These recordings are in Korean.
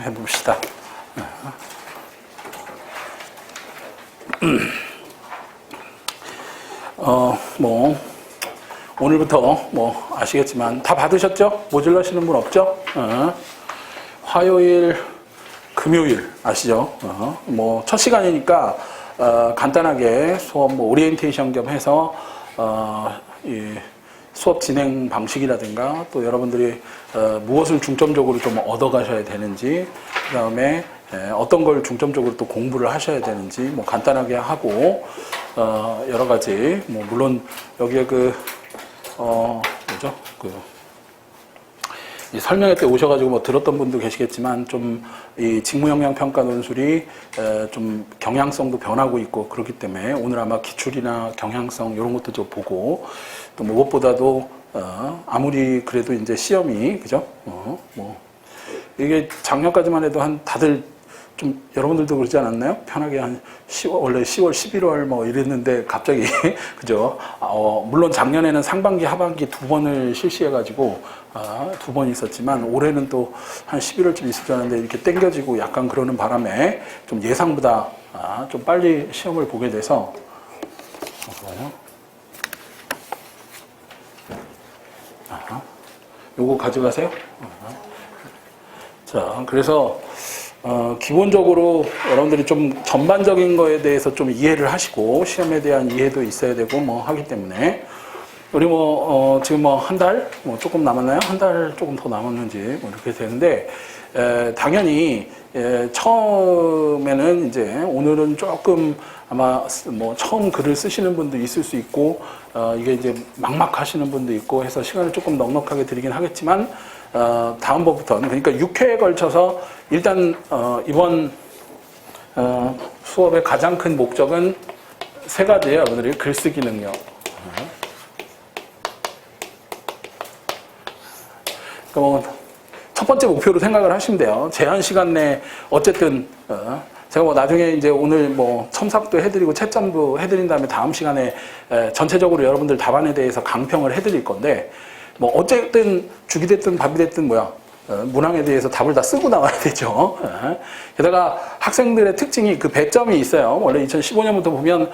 해봅시다. 오늘부터 아시겠지만 다 받으셨죠? 모질라시는 분 없죠? 화요일, 금요일 아시죠? 첫 시간이니까 간단하게 수업 오리엔테이션 겸 해서 이 수업 진행 방식이라든가 또 여러분들이 무엇을 중점적으로 좀 얻어가셔야 되는지, 그 다음에 어떤 걸 중점적으로 또 공부를 하셔야 되는지 간단하게 하고, 여러 가지 물론 여기에 이 설명회 때 오셔가지고 들었던 분도 계시겠지만 좀 이 직무역량 평가 논술이 좀 경향성도 변하고 있고 그렇기 때문에 오늘 아마 기출이나 경향성 이런 것도 좀 보고, 또 무엇보다도 아무리 그래도 이제 시험이 그죠? 이게 작년까지만 해도 다들 좀 여러분들도 그러지 않았나요? 편하게 원래 10월, 11월 이랬는데 갑자기 그죠? 물론 작년에는 상반기, 하반기 두 번을 실시해가지고 두 번 있었지만 올해는 또 한 11월쯤 있을 줄 알았는데 이렇게 땡겨지고 약간 그러는 바람에 좀 예상보다 좀 빨리 시험을 보게 돼서 요거 가져가세요. 자, 그래서 기본적으로 여러분들이 좀 전반적인 거에 대해서 좀 이해를 하시고 시험에 대한 이해도 있어야 되고 하기 때문에 우리 지금 한 달 조금 남았나요? 한 달 조금 더 남았는지 이렇게 되는데, 당연히 처음에는 이제 오늘은 조금 아마 처음 글을 쓰시는 분도 있을 수 있고 이게 이제 막막 하시는 분도 있고 해서 시간을 조금 넉넉하게 드리긴 하겠지만, 다음번부터는 그러니까 6회에 걸쳐서 일단 이번 수업의 가장 큰 목적은 세 가지예요. 여러분들이 글쓰기 능력. 그러니까 첫 번째 목표로 생각을 하시면 돼요. 제한 시간 내에 어쨌든 제가 나중에 이제 오늘 첨삭도 해드리고 채점도 해드린 다음에 다음 시간에 전체적으로 여러분들 답안에 대해서 강평을 해드릴 건데, 어쨌든 죽이 됐든 밥이 됐든 문항에 대해서 답을 다 쓰고 나와야 되죠. 게다가 학생들의 특징이 그 배점이 있어요. 원래 2015년부터 보면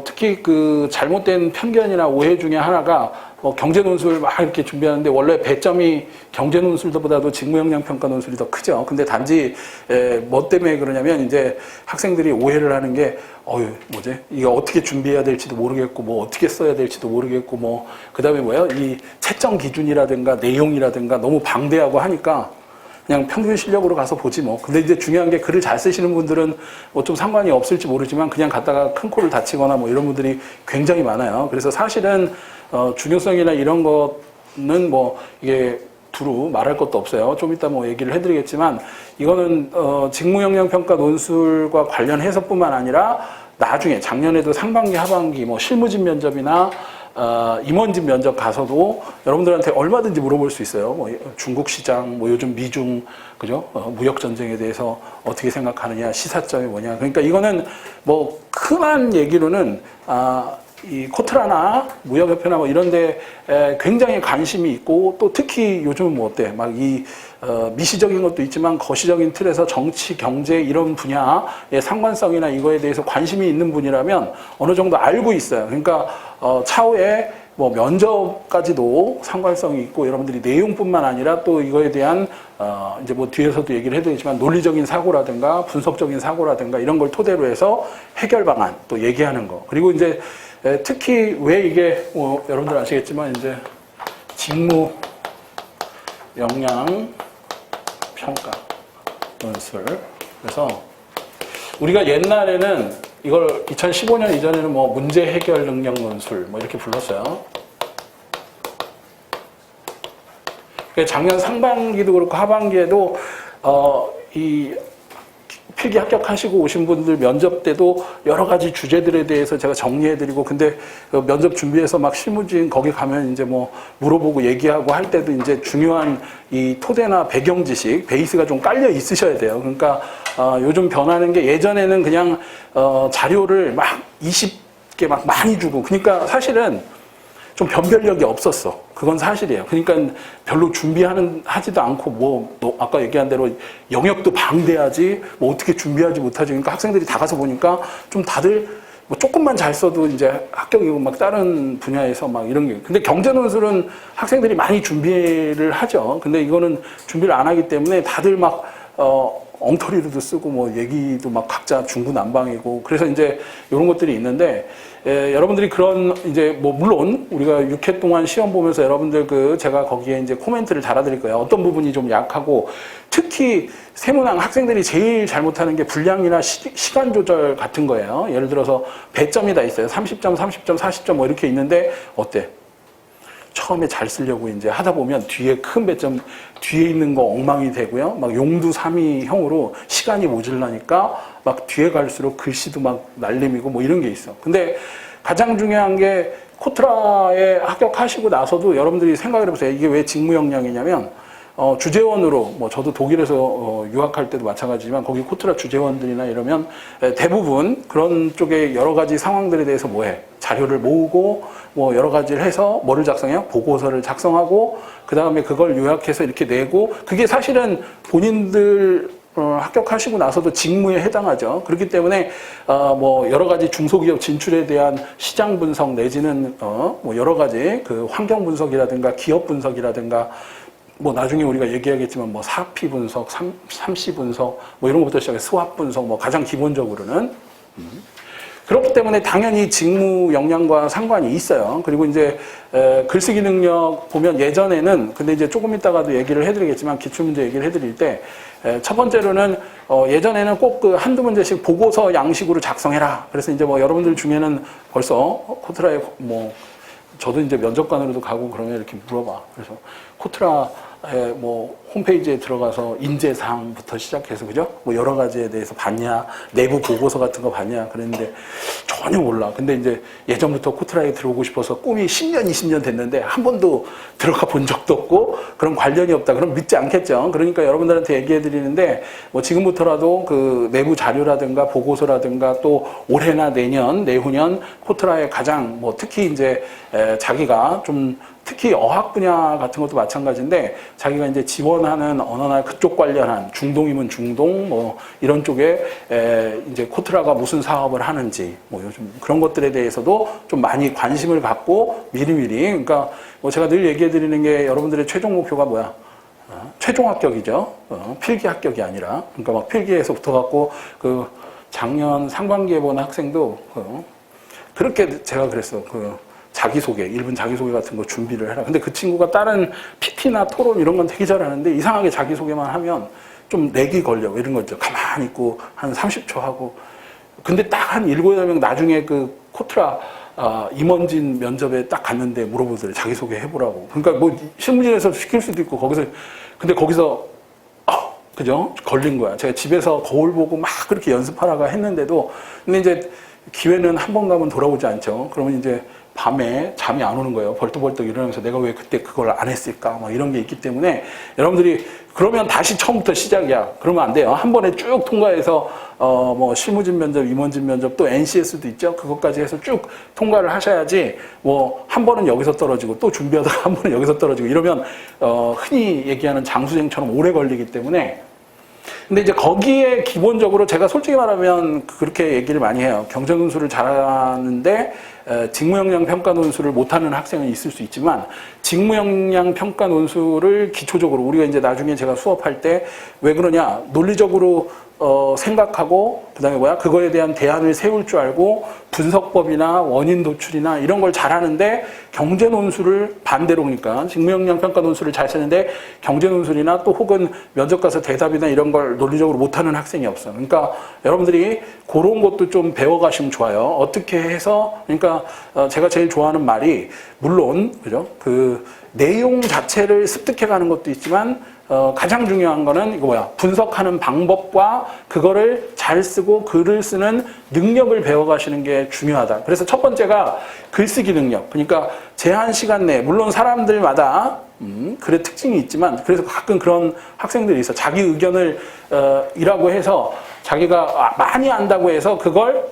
특히 그 잘못된 편견이나 오해 중에 하나가 경제 논술 막 이렇게 준비하는데 원래 배점이 경제 논술보다도 직무역량 평가 논술이 더 크죠. 근데 단지 뭐 때문에 그러냐면 이제 학생들이 오해를 하는 게 이거 어떻게 준비해야 될지도 모르겠고 어떻게 써야 될지도 모르겠고 그다음에 이 채점 기준이라든가 내용이라든가 너무 방대하고 하니까 그냥 평균 실력으로 가서 보지 근데 이제 중요한 게 글을 잘 쓰시는 분들은 좀 상관이 없을지 모르지만 그냥 갔다가 큰 코를 다치거나 이런 분들이 굉장히 많아요. 그래서 사실은 중요성이나 이런 거는 이게 두루 말할 것도 없어요. 좀 이따 얘기를 해드리겠지만, 이거는 직무역량 평가 논술과 관련해서뿐만 아니라 나중에 작년에도 상반기, 하반기 실무진 면접이나 임원진 면접 가서도 여러분들한테 얼마든지 물어볼 수 있어요. 중국 시장, 요즘 미중, 그죠? 무역 전쟁에 대해서 어떻게 생각하느냐, 시사점이 뭐냐. 그러니까 이거는 흔한 얘기로는 이 코트라나 무역협회나 이런 데 굉장히 관심이 있고, 또 특히 요즘은 어때? 미시적인 것도 있지만 거시적인 틀에서 정치, 경제 이런 분야의 상관성이나 이거에 대해서 관심이 있는 분이라면 어느 정도 알고 있어요. 그러니까 차후에 면접까지도 상관성이 있고, 여러분들이 내용뿐만 아니라 또 이거에 대한 이제 뒤에서도 얘기를 해드리지만 논리적인 사고라든가 분석적인 사고라든가 이런 걸 토대로 해서 해결 방안 또 얘기하는 거. 그리고 이제 특히 왜 이게 여러분들 아시겠지만 이제 직무 역량 평가 논술. 그래서 우리가 옛날에는 이걸 2015년 이전에는 문제 해결 능력 논술 이렇게 불렀어요. 작년 상반기도 그렇고 하반기에도 이 필기 합격하시고 오신 분들 면접 때도 여러 가지 주제들에 대해서 제가 정리해드리고, 근데 면접 준비해서 실무진 거기 가면 이제 물어보고 얘기하고 할 때도 이제 중요한 이 토대나 배경 지식, 베이스가 좀 깔려 있으셔야 돼요. 그러니까 요즘 변하는 게, 예전에는 그냥 자료를 20개 많이 주고, 그러니까 사실은 좀 변별력이 없었어. 그건 사실이에요. 그러니까 별로 하지도 않고 아까 얘기한 대로 영역도 방대하지 뭐 어떻게 준비하지 못하지. 그러니까 학생들이 다 가서 보니까 좀 다들 뭐 조금만 잘 써도 이제 합격이고 막 다른 분야에서 막 이런 게. 근데 경제 논술은 학생들이 많이 준비를 하죠. 근데 이거는 준비를 안 하기 때문에 다들 막 엉터리로도 쓰고 뭐 얘기도 막 각자 중구난방이고 그래서 이제 이런 것들이 있는데 여러분들이 그런 이제 뭐 물론 우리가 6회 동안 시험 보면서 여러분들 제가 거기에 이제 코멘트를 달아드릴 거예요. 어떤 부분이 좀 약하고 특히 세문항 학생들이 제일 잘못하는 게 분량이나 시간 조절 같은 거예요. 예를 들어서 배점이 다 있어요. 30점, 30점, 40점 뭐 이렇게 있는데 어때? 처음에 잘 쓰려고 이제 하다 보면 뒤에 큰 배점, 뒤에 있는 거 엉망이 되고요. 막 용두삼이형으로 시간이 모자라니까 막 뒤에 갈수록 글씨도 막 날림이고 뭐 이런 게 있어. 근데 가장 중요한 게 코트라에 합격하시고 나서도 여러분들이 생각을 해보세요. 이게 왜 직무역량이냐면 주재원으로 뭐 저도 독일에서 유학할 때도 마찬가지지만 거기 코트라 주재원들이나 이러면 대부분 그런 쪽에 여러 가지 상황들에 대해서 뭐해? 자료를 모으고 뭐 여러 가지를 해서 뭐를 작성해요? 보고서를 작성하고 그 다음에 그걸 요약해서 이렇게 내고 그게 사실은 본인들 합격하시고 나서도 직무에 해당하죠. 그렇기 때문에 뭐 여러 가지 중소기업 진출에 대한 시장 분석 내지는 뭐 여러 가지 그 환경 분석이라든가 기업 분석이라든가 뭐 나중에 우리가 얘기하겠지만 뭐 사피 분석, 삼시 분석 뭐 이런 것부터 시작해 스왑 분석 뭐 가장 기본적으로는 그렇기 때문에 당연히 직무 역량과 상관이 있어요. 그리고 이제 글쓰기 능력 보면 예전에는 근데 이제 조금 있다가도 얘기를 해드리겠지만 기출문제 얘기를 해드릴 때 첫 번째로는 예전에는 꼭 그 한두 문제씩 보고서 양식으로 작성해라. 그래서 이제 뭐 여러분들 중에는 벌써 코트라에 뭐 저도 이제 면접관으로도 가고 그러면 이렇게 물어봐. 그래서 코트라 뭐 홈페이지에 들어가서 인재사항부터 시작해서 그죠? 뭐 여러 가지에 대해서 봤냐, 내부 보고서 같은 거 봤냐 그랬는데 전혀 몰라. 근데 이제 예전부터 코트라에 들어오고 싶어서 꿈이 10년, 20년 됐는데 한 번도 들어가 본 적도 없고 그런 관련이 없다. 그럼 믿지 않겠죠. 그러니까 여러분들한테 얘기해 드리는데 뭐 지금부터라도 그 내부 자료라든가 보고서라든가 또 올해나 내년, 내후년 코트라의 가장 뭐 특히 이제 자기가 좀 특히 어학 분야 같은 것도 마찬가지인데 자기가 이제 지원하는 언어나 그쪽 관련한 중동이면 중동 뭐 이런 쪽에 이제 코트라가 무슨 사업을 하는지 뭐 요즘 그런 것들에 대해서도 좀 많이 관심을 갖고 미리미리 그러니까 뭐 제가 늘 얘기해 드리는 게 여러분들의 최종 목표가 뭐야? 최종 합격이죠. 필기 합격이 아니라 그러니까 막 필기에서부터 갖고 그 작년 상반기에 본 학생도 그렇게 제가 그랬어. 자기소개, 1분 자기소개 같은 거 준비를 해라. 근데 그 친구가 다른 PT나 토론 이런 건 되게 잘하는데 이상하게 자기소개만 하면 좀 렉이 걸려. 이런 거 있죠. 가만히 있고 한 30초 하고. 근데 딱 한 7, 8명 나중에 그 코트라 임원진 면접에 딱 갔는데 물어보더래. 자기소개 해보라고. 그러니까 뭐 신문진에서 시킬 수도 있고 근데 거기서 그죠? 걸린 거야. 제가 집에서 거울 보고 막 그렇게 연습하라고 했는데도 근데 이제 기회는 한 번 가면 돌아오지 않죠. 그러면 이제 밤에 잠이 안 오는 거예요. 벌떡벌떡 일어나면서 내가 왜 그때 그걸 안 했을까? 막 이런 게 있기 때문에 여러분들이 그러면 다시 처음부터 시작이야. 그러면 안 돼요. 한 번에 쭉 통과해서 뭐 실무진 면접, 임원진 면접 또 NCS도 있죠. 그것까지 해서 쭉 통과를 하셔야지 뭐 한 번은 여기서 떨어지고 또 준비하다가 한 번은 여기서 떨어지고 이러면 흔히 얘기하는 장수생처럼 오래 걸리기 때문에 근데 이제 거기에 기본적으로 제가 솔직히 말하면 그렇게 얘기를 많이 해요. 경제 논술을 잘하는데 직무역량 평가 논술을 못하는 학생은 있을 수 있지만 직무역량 평가 논술을 기초적으로 우리가 이제 나중에 제가 수업할 때 왜 그러냐 논리적으로 생각하고 그다음에 그거에 대한 대안을 세울 줄 알고 분석법이나 원인 도출이나 이런 걸 잘하는데 경제 논술을 반대로 그러니까 직무역량 평가 논술을 잘 쓰는데 경제 논술이나 또 혹은 면접 가서 대답이나 이런 걸 논리적으로 못하는 학생이 없어. 그러니까 여러분들이 그런 것도 좀 배워가시면 좋아요. 어떻게 해서 그러니까 제가 제일 좋아하는 말이 물론 그죠 그 내용 자체를 습득해가는 것도 있지만 가장 중요한 거는 이거 분석하는 방법과 그거를 잘 쓰고 글을 쓰는 능력을 배워가시는 게 중요하다. 그래서 첫 번째가 글쓰기 능력. 그러니까 제한 시간 내에 물론 사람들마다 글의 특징이 있지만 그래서 가끔 그런 학생들이 있어. 자기 의견을 이라고 해서 자기가 많이 안다고 해서 그걸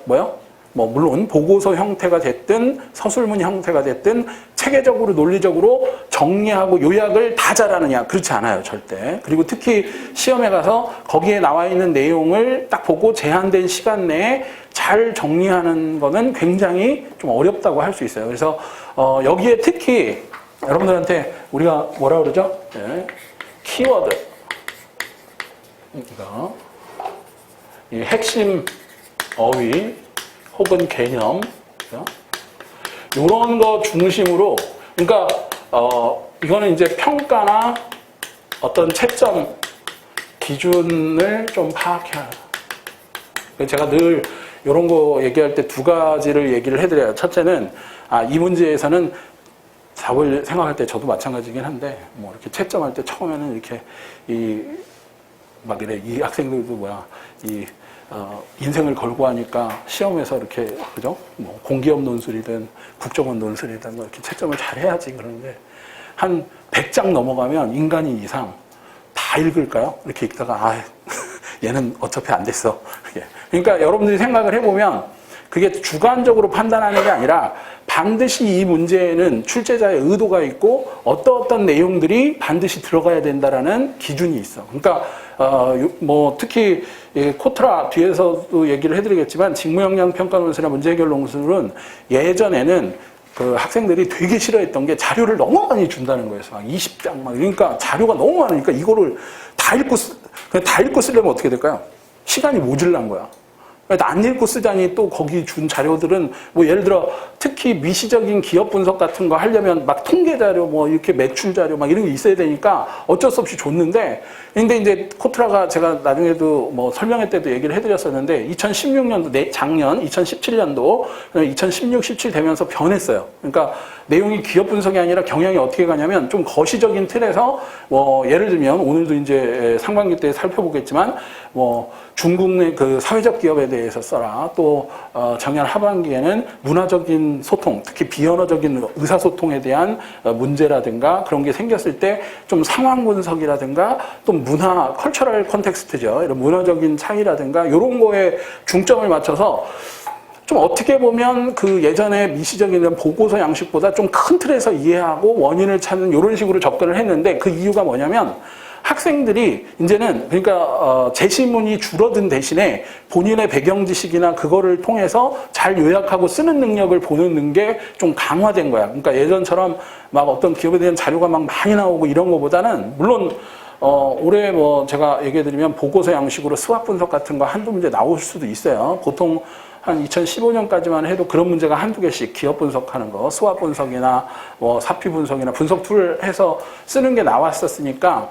뭐 물론 보고서 형태가 됐든 서술문 형태가 됐든 체계적으로 논리적으로 정리하고 요약을 다 잘하느냐, 그렇지 않아요, 절대. 그리고 특히 시험에 가서 거기에 나와 있는 내용을 딱 보고 제한된 시간 내에 잘 정리하는 거는 굉장히 좀 어렵다고 할 수 있어요. 그래서 여기에 특히 여러분들한테 우리가 뭐라 그러죠? 네. 키워드, 이거 이 핵심 어휘 혹은 개념, 이런 거 중심으로, 그러니까 이거는 이제 평가나 어떤 채점 기준을 좀 파악해야 해요. 제가 늘 이런 거 얘기할 때 두 가지를 얘기를 해드려요. 첫째는 이 문제에서는 답을 생각할 때 저도 마찬가지긴 한데, 뭐 이렇게 채점할 때 처음에는 이렇게 막 이래, 이 학생들도 인생을 걸고 하니까 시험에서 이렇게, 그죠? 뭐 공기업 논술이든 국정원 논술이든 뭐 이렇게 채점을 잘 해야지. 그러는데 한 100장 넘어가면 인간인 이상 다 읽을까요? 이렇게 읽다가 얘는 어차피 안 됐어. 그러니까 여러분들이 생각을 해보면 그게 주관적으로 판단하는 게 아니라 반드시 이 문제에는 출제자의 의도가 있고 어떤 내용들이 반드시 들어가야 된다라는 기준이 있어. 그러니까 뭐 특히 코트라 뒤에서도 얘기를 해드리겠지만 직무역량 평가 논술이나 문제 해결 논술은 예전에는 그 학생들이 되게 싫어했던 게 자료를 너무 많이 준다는 거예요. 막 20장 막, 그러니까 자료가 너무 많으니까 이거를 다 읽고 쓰려면 어떻게 될까요? 시간이 모질란 거야. 안 읽고 쓰자니 또 거기 준 자료들은 뭐 예를 들어 특히 미시적인 기업 분석 같은 거 하려면 막 통계 자료 뭐 이렇게 매출 자료 막 이런 게 있어야 되니까 어쩔 수 없이 줬는데, 근데 이제 코트라가 제가 나중에도 뭐 설명회 때도 얘기를 해드렸었는데 2016년도 작년 2017년도 2016, 17 되면서 변했어요. 그러니까 내용이 기업 분석이 아니라 경영이 어떻게 가냐면 좀 거시적인 틀에서 뭐 예를 들면 오늘도 이제 상반기 때 살펴보겠지만 뭐 중국 내 그 사회적 기업에 대해서 써라. 또 작년 하반기에는 문화적인 소통, 특히 비언어적인 의사소통에 대한 문제라든가 그런 게 생겼을 때 좀 상황 분석이라든가 또 문화, 컬처럴 컨텍스트죠. 이런 문화적인 차이라든가 이런 거에 중점을 맞춰서 좀 어떻게 보면 그 예전에 미시적인 보고서 양식보다 좀 큰 틀에서 이해하고 원인을 찾는 이런 식으로 접근을 했는데, 그 이유가 뭐냐면 학생들이 이제는 그러니까 제시문이 줄어든 대신에 본인의 배경 지식이나 그거를 통해서 잘 요약하고 쓰는 능력을 보는 게 좀 강화된 거야. 그러니까 예전처럼 막 어떤 기업에 대한 자료가 막 많이 나오고 이런 거보다는, 물론 올해 뭐 제가 얘기해드리면 보고서 양식으로 수학 분석 같은 거 한두 문제 나올 수도 있어요. 보통 한 2015년까지만 해도 그런 문제가 한두 개씩 기업 분석하는 거, 수학 분석이나 뭐 사피 분석이나 분석 툴을 해서 쓰는 게 나왔었으니까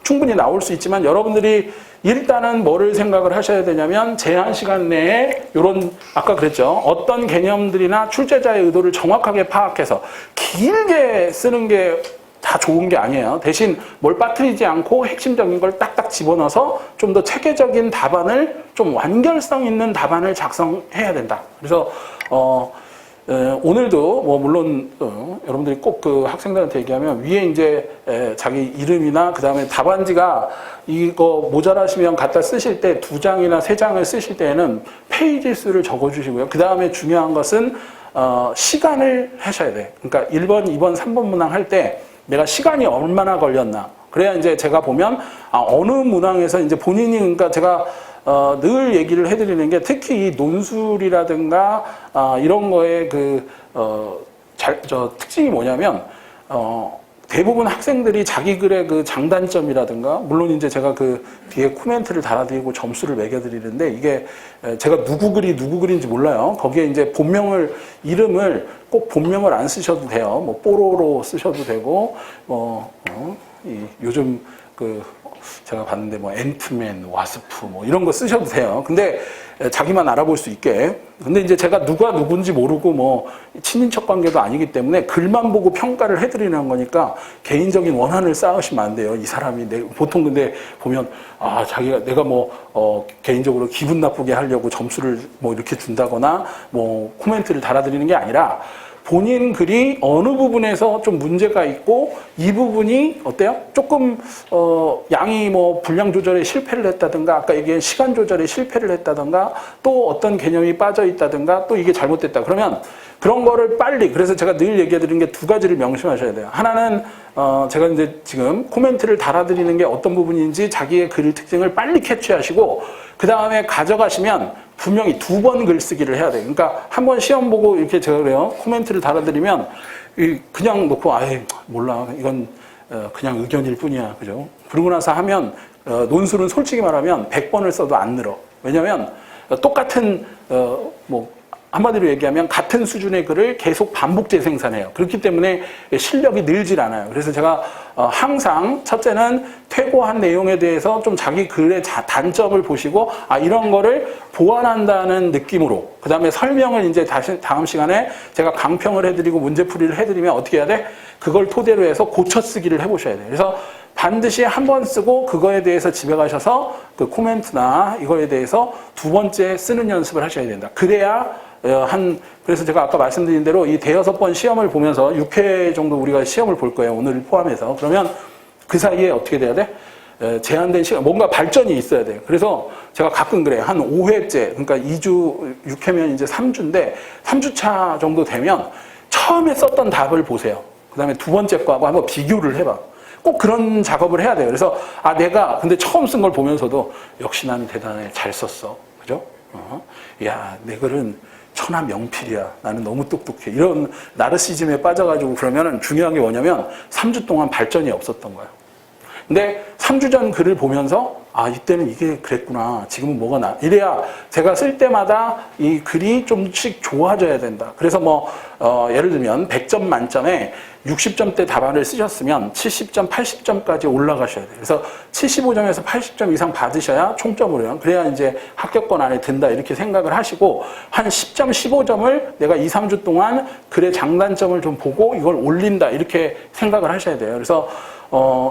충분히 나올 수 있지만, 여러분들이 일단은 뭐를 생각을 하셔야 되냐면 제한 시간 내에 이런 아까 그랬죠. 어떤 개념들이나 출제자의 의도를 정확하게 파악해서 길게 쓰는 게 다 좋은 게 아니에요. 대신 뭘 빠뜨리지 않고 핵심적인 걸 딱딱 집어넣어서 좀 더 체계적인 답안을, 좀 완결성 있는 답안을 작성해야 된다. 그래서 오늘도 뭐 물론 여러분들이 꼭 그 학생들한테 얘기하면 위에 이제 자기 이름이나 그 다음에 답안지가 이거 모자라시면 갖다 쓰실 때 2장이나 3장을 쓰실 때에는 페이지 수를 적어주시고요. 그 다음에 중요한 것은 시간을 하셔야 돼. 그러니까 1번, 2번, 3번 문항 할 때 내가 시간이 얼마나 걸렸나. 그래야 이제 제가 보면 어느 문항에서 이제 본인이, 그러니까 제가 늘 얘기를 해드리는 게 특히 이 논술이라든가 이런 거에 특징이 뭐냐면 대부분 학생들이 자기 글의 그 장단점이라든가, 물론 이제 제가 그 뒤에 코멘트를 달아드리고 점수를 매겨드리는데, 이게 제가 누구 글인지 몰라요. 거기에 이제 이름을 꼭 본명을 안 쓰셔도 돼요. 뭐 뽀로로 쓰셔도 되고, 요즘 제가 봤는데 뭐 앤트맨, 와스프 뭐 이런 거 쓰셔도 돼요. 근데 자기만 알아볼 수 있게. 근데 이제 제가 누가 누군지 모르고 뭐 친인척 관계도 아니기 때문에 글만 보고 평가를 해드리는 거니까 개인적인 원한을 쌓으시면 안 돼요. 이 사람이 보통 근데 보면 자기가 내가 뭐 개인적으로 기분 나쁘게 하려고 점수를 뭐 이렇게 준다거나 뭐 코멘트를 달아드리는 게 아니라 본인 글이 어느 부분에서 좀 문제가 있고 이 부분이 어때요? 조금 양이 뭐 분량 조절에 실패를 했다든가 아까 얘기한 시간 조절에 실패를 했다든가 또 어떤 개념이 빠져 있다든가 또 이게 잘못됐다. 그러면 그런 거를 빨리 그래서 제가 늘 얘기해 드리는 게 두 가지를 명심하셔야 돼요. 하나는 제가 이제 지금 코멘트를 달아드리는 게 어떤 부분인지 자기의 글 특징을 빨리 캐치하시고 그 다음에 가져가시면 분명히 2번 글쓰기를 해야 돼요. 그러니까 한 번 시험 보고 이렇게 제가 그래요. 코멘트를 달아드리면 그냥 놓고 아예 몰라 이건 그냥 의견일 뿐이야. 그죠? 그러고 나서 하면 논술은 솔직히 말하면 100번을 써도 안 늘어. 왜냐하면 똑같은 뭐 한마디로 얘기하면 같은 수준의 글을 계속 반복 재생산해요. 그렇기 때문에 실력이 늘질 않아요. 그래서 제가 항상 첫째는 퇴고한 내용에 대해서 좀 자기 글의 단점을 보시고 이런 거를 보완한다는 느낌으로 그 다음에 설명을 이제 다음 시간에 제가 강평을 해드리고 문제풀이를 해드리면 어떻게 해야 돼? 그걸 토대로 해서 고쳐 쓰기를 해보셔야 돼요. 그래서 반드시 한 번 쓰고 그거에 대해서 집에 가셔서 그 코멘트나 이거에 대해서 2번째 쓰는 연습을 하셔야 된다. 그래야 그래서 제가 아까 말씀드린 대로 이 대여섯 번 시험을 보면서 6회 정도 우리가 시험을 볼 거예요. 오늘 포함해서. 그러면 그 사이에 어떻게 돼야 돼? 제한된 시간, 뭔가 발전이 있어야 돼요. 그래서 제가 가끔 그래요. 한 5회째, 그러니까 2주, 6회면 이제 3주인데 3주차 정도 되면 처음에 썼던 답을 보세요. 그 다음에 두 번째 거하고 한번 비교를 해봐. 꼭 그런 작업을 해야 돼요. 그래서 내가 근데 처음 쓴 걸 보면서도 역시 나는 대단해. 잘 썼어. 그죠? 야, 내 글은 천하 명필이야. 나는 너무 똑똑해. 이런 나르시즘에 빠져가지고 그러면 중요한 게 뭐냐면 3주 동안 발전이 없었던 거예요. 근데 3주 전 글을 보면서 이때는 이게 그랬구나. 지금은 뭐가 나. 이래야 제가 쓸 때마다 이 글이 좀씩 좋아져야 된다. 그래서 예를 들면 100점 만점에 60점대 답안을 쓰셨으면 70점, 80점까지 올라가셔야 돼요. 그래서 75점에서 80점 이상 받으셔야 총점으로요. 그래야 이제 합격권 안에 든다. 이렇게 생각을 하시고 한 10점, 15점을 내가 2, 3주 동안 글의 장단점을 좀 보고 이걸 올린다. 이렇게 생각을 하셔야 돼요. 그래서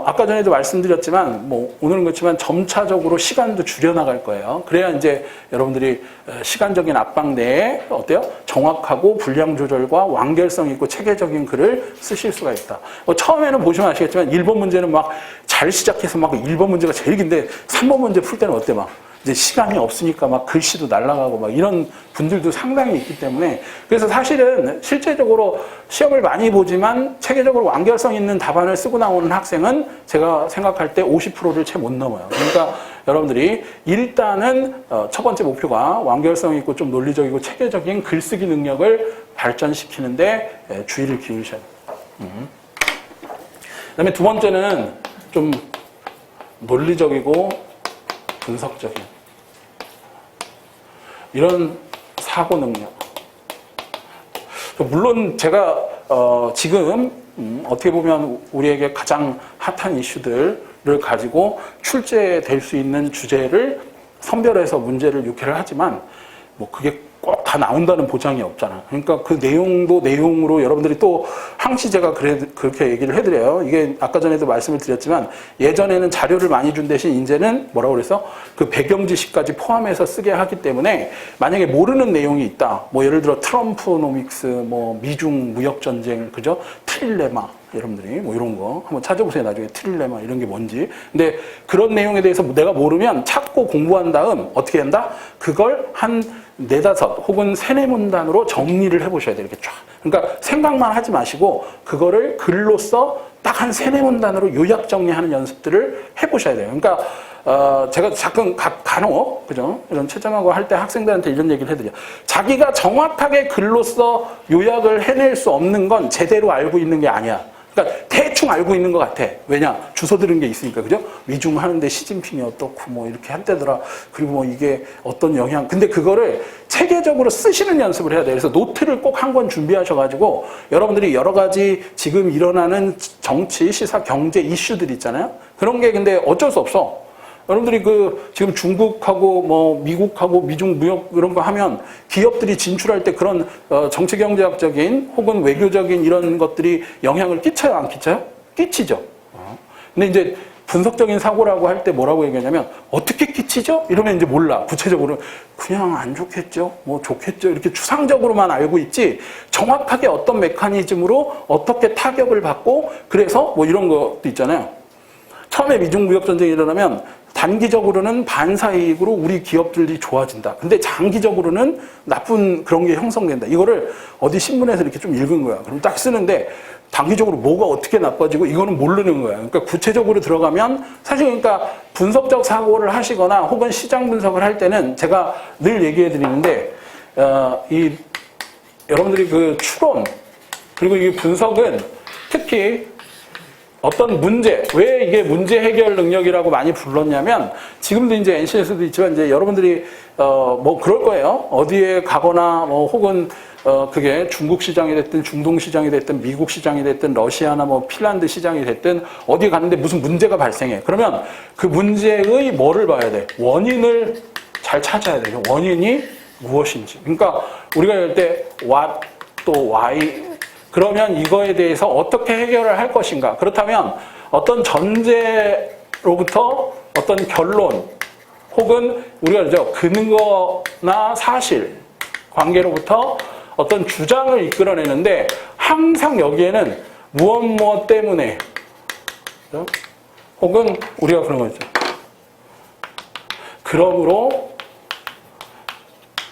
아까 전에도 말씀드렸지만, 오늘은 그렇지만 점차적으로 시간도 줄여나갈 거예요. 그래야 이제 여러분들이 시간적인 압박 내에 어때요? 정확하고 분량 조절과 완결성 있고 체계적인 글을 쓰실 수가 있다. 처음에는 보시면 아시겠지만 1번 문제는 막 잘 시작해서 막 1번 문제가 제일 긴데 3번 문제 풀 때는 어때 막 이제 시간이 없으니까 막 글씨도 날아가고 막 이런 분들도 상당히 있기 때문에 그래서 사실은 실제적으로 시험을 많이 보지만 체계적으로 완결성 있는 답안을 쓰고 나오는 학생은 제가 생각할 때 50%를 채 못 넘어요. 그러니까 여러분들이 일단은 첫 번째 목표가 완결성 있고 좀 논리적이고 체계적인 글쓰기 능력을 발전시키는데 주의를 기울이셔야 됩니다. 그다음에 두 번째는 좀 논리적이고 분석적인 이런 사고 능력. 물론 제가 지금 어떻게 보면 우리에게 가장 핫한 이슈들을 가지고 출제될 수 있는 주제를 선별해서 문제를 6회를 하지만 그게 꼭 다 나온다는 보장이 없잖아. 그러니까 그 내용도 내용으로 여러분들이 또 항시 제가 그렇게 얘기를 해드려요. 이게 아까 전에도 말씀을 드렸지만 예전에는 자료를 많이 준 대신 이제는 뭐라고 그래서 그 배경 지식까지 포함해서 쓰게 하기 때문에 만약에 모르는 내용이 있다. 예를 들어 트럼프노믹스, 미중 무역 전쟁, 그죠? 트릴레마. 여러분들이 이런 거 한번 찾아보세요. 나중에 트릴레마 이런 게 뭔지. 근데 그런 내용에 대해서 내가 모르면 찾고 공부한 다음 어떻게 한다? 그걸 한 4, 5 혹은 3, 4문단으로 정리를 해보셔야 돼요. 이렇게 쫙. 그러니까 생각만 하지 마시고 그거를 글로써 딱 한 3, 4문단으로 요약 정리하는 연습들을 해보셔야 돼요. 그러니까 제가 가끔 간혹 그죠? 이런 채점하고 할 때 학생들한테 이런 얘기를 해드려요. 자기가 정확하게 글로써 요약을 해낼 수 없는 건 제대로 알고 있는 게 아니야. 그러니까 대충 알고 있는 것 같아. 왜냐? 주소 들은 게 있으니까. 그죠? 위중 하는데 시진핑이 어떻고 이렇게 한때더라. 그리고 이게 어떤 영향. 근데 그거를 체계적으로 쓰시는 연습을 해야 돼요. 그래서 노트를 꼭 한 권 준비하셔가지고 여러분들이 여러 가지 지금 일어나는 정치, 시사, 경제 이슈들 있잖아요. 그런 게 근데 어쩔 수 없어. 여러분들이 지금 중국하고 미국하고 미중 무역 이런 거 하면 기업들이 진출할 때 그런 정치 경제학적인 혹은 외교적인 이런 것들이 영향을 끼쳐요, 안 끼쳐요? 끼치죠. 근데 이제 분석적인 사고라고 할 때 뭐라고 얘기하냐면 어떻게 끼치죠? 이러면 이제 몰라. 구체적으로 그냥 안 좋겠죠? 뭐 좋겠죠? 이렇게 추상적으로만 알고 있지 정확하게 어떤 메커니즘으로 어떻게 타격을 받고 그래서 뭐 이런 것도 있잖아요. 처음에 미중무역전쟁이 일어나면 단기적으로는 반사이익으로 우리 기업들이 좋아진다. 근데 장기적으로는 나쁜 그런 게 형성된다. 이거를 어디 신문에서 이렇게 좀 읽은 거야. 그럼 딱 쓰는데 단기적으로 뭐가 어떻게 나빠지고 이거는 모르는 거야. 그러니까 구체적으로 들어가면 사실 그러니까 분석적 사고를 하시거나 혹은 시장 분석을 할 때는 제가 늘 얘기해 드리는데 여러분들이 그 추론 그리고 이 분석은 특히 어떤 문제, 왜 이게 문제 해결 능력이라고 많이 불렀냐면, 지금도 이제 NC에서도 있지만, 이제 여러분들이, 뭐, 그럴 거예요. 어디에 가거나, 뭐, 혹은, 그게 중국 시장이 됐든, 중동 시장이 됐든, 미국 시장이 됐든, 러시아나 뭐, 핀란드 시장이 됐든, 어디 갔는데 무슨 문제가 발생해. 그러면 그 문제의 뭐를 봐야 돼? 원인을 잘 찾아야 돼요. 원인이 무엇인지. 그러니까, 우리가 할 때, what, 또 why, 그러면 이거에 대해서 어떻게 해결을 할 것인가? 그렇다면 어떤 전제로부터 어떤 결론 혹은 우리가 그러죠. 근거나 사실 관계로부터 어떤 주장을 이끌어내는데 항상 여기에는 무엇 때문에 그렇죠? 혹은 우리가 그런 거죠. 그러므로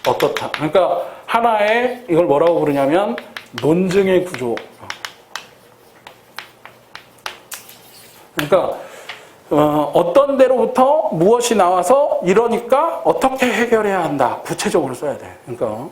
어떻다. 그러니까 하나의 이걸 뭐라고 부르냐면 논증의 구조. 그러니까 어떤 데로부터 무엇이 나와서 이러니까 어떻게 해결해야 한다. 구체적으로 써야 돼. 그러니까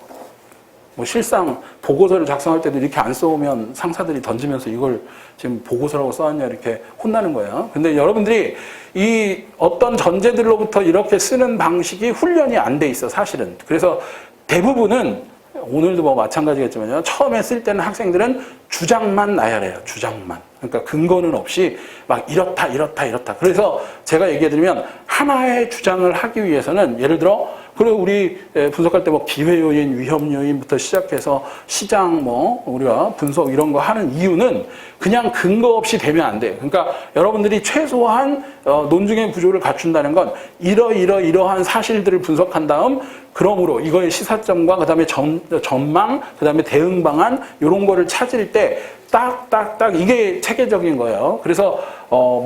뭐 실상 보고서를 작성할 때도 이렇게 안 써오면 상사들이 던지면서 이걸 지금 보고서라고 써왔냐 이렇게 혼나는 거예요. 근데 여러분들이 이 어떤 전제들로부터 이렇게 쓰는 방식이 훈련이 안 돼 있어 사실은. 그래서 대부분은 오늘도 뭐 마찬가지겠지만요. 처음에 쓸 때는 학생들은 주장만 나열해요. 주장만. 그러니까 근거는 없이 막 이렇다. 그래서 제가 얘기해드리면 하나의 주장을 하기 위해서는 예를 들어 그리고 우리 분석할 때 뭐 기회 요인, 위험 요인부터 시작해서 시장 뭐 우리가 분석 이런 거 하는 이유는 그냥 근거 없이 되면 안 돼. 그러니까 여러분들이 최소한 논증의 구조를 갖춘다는 건 이러한 사실들을 분석한 다음 그러므로 이거의 시사점과 그다음에 전망, 그다음에 대응 방안 이런 거를 찾을 때 딱 이게 체계적인 거예요. 그래서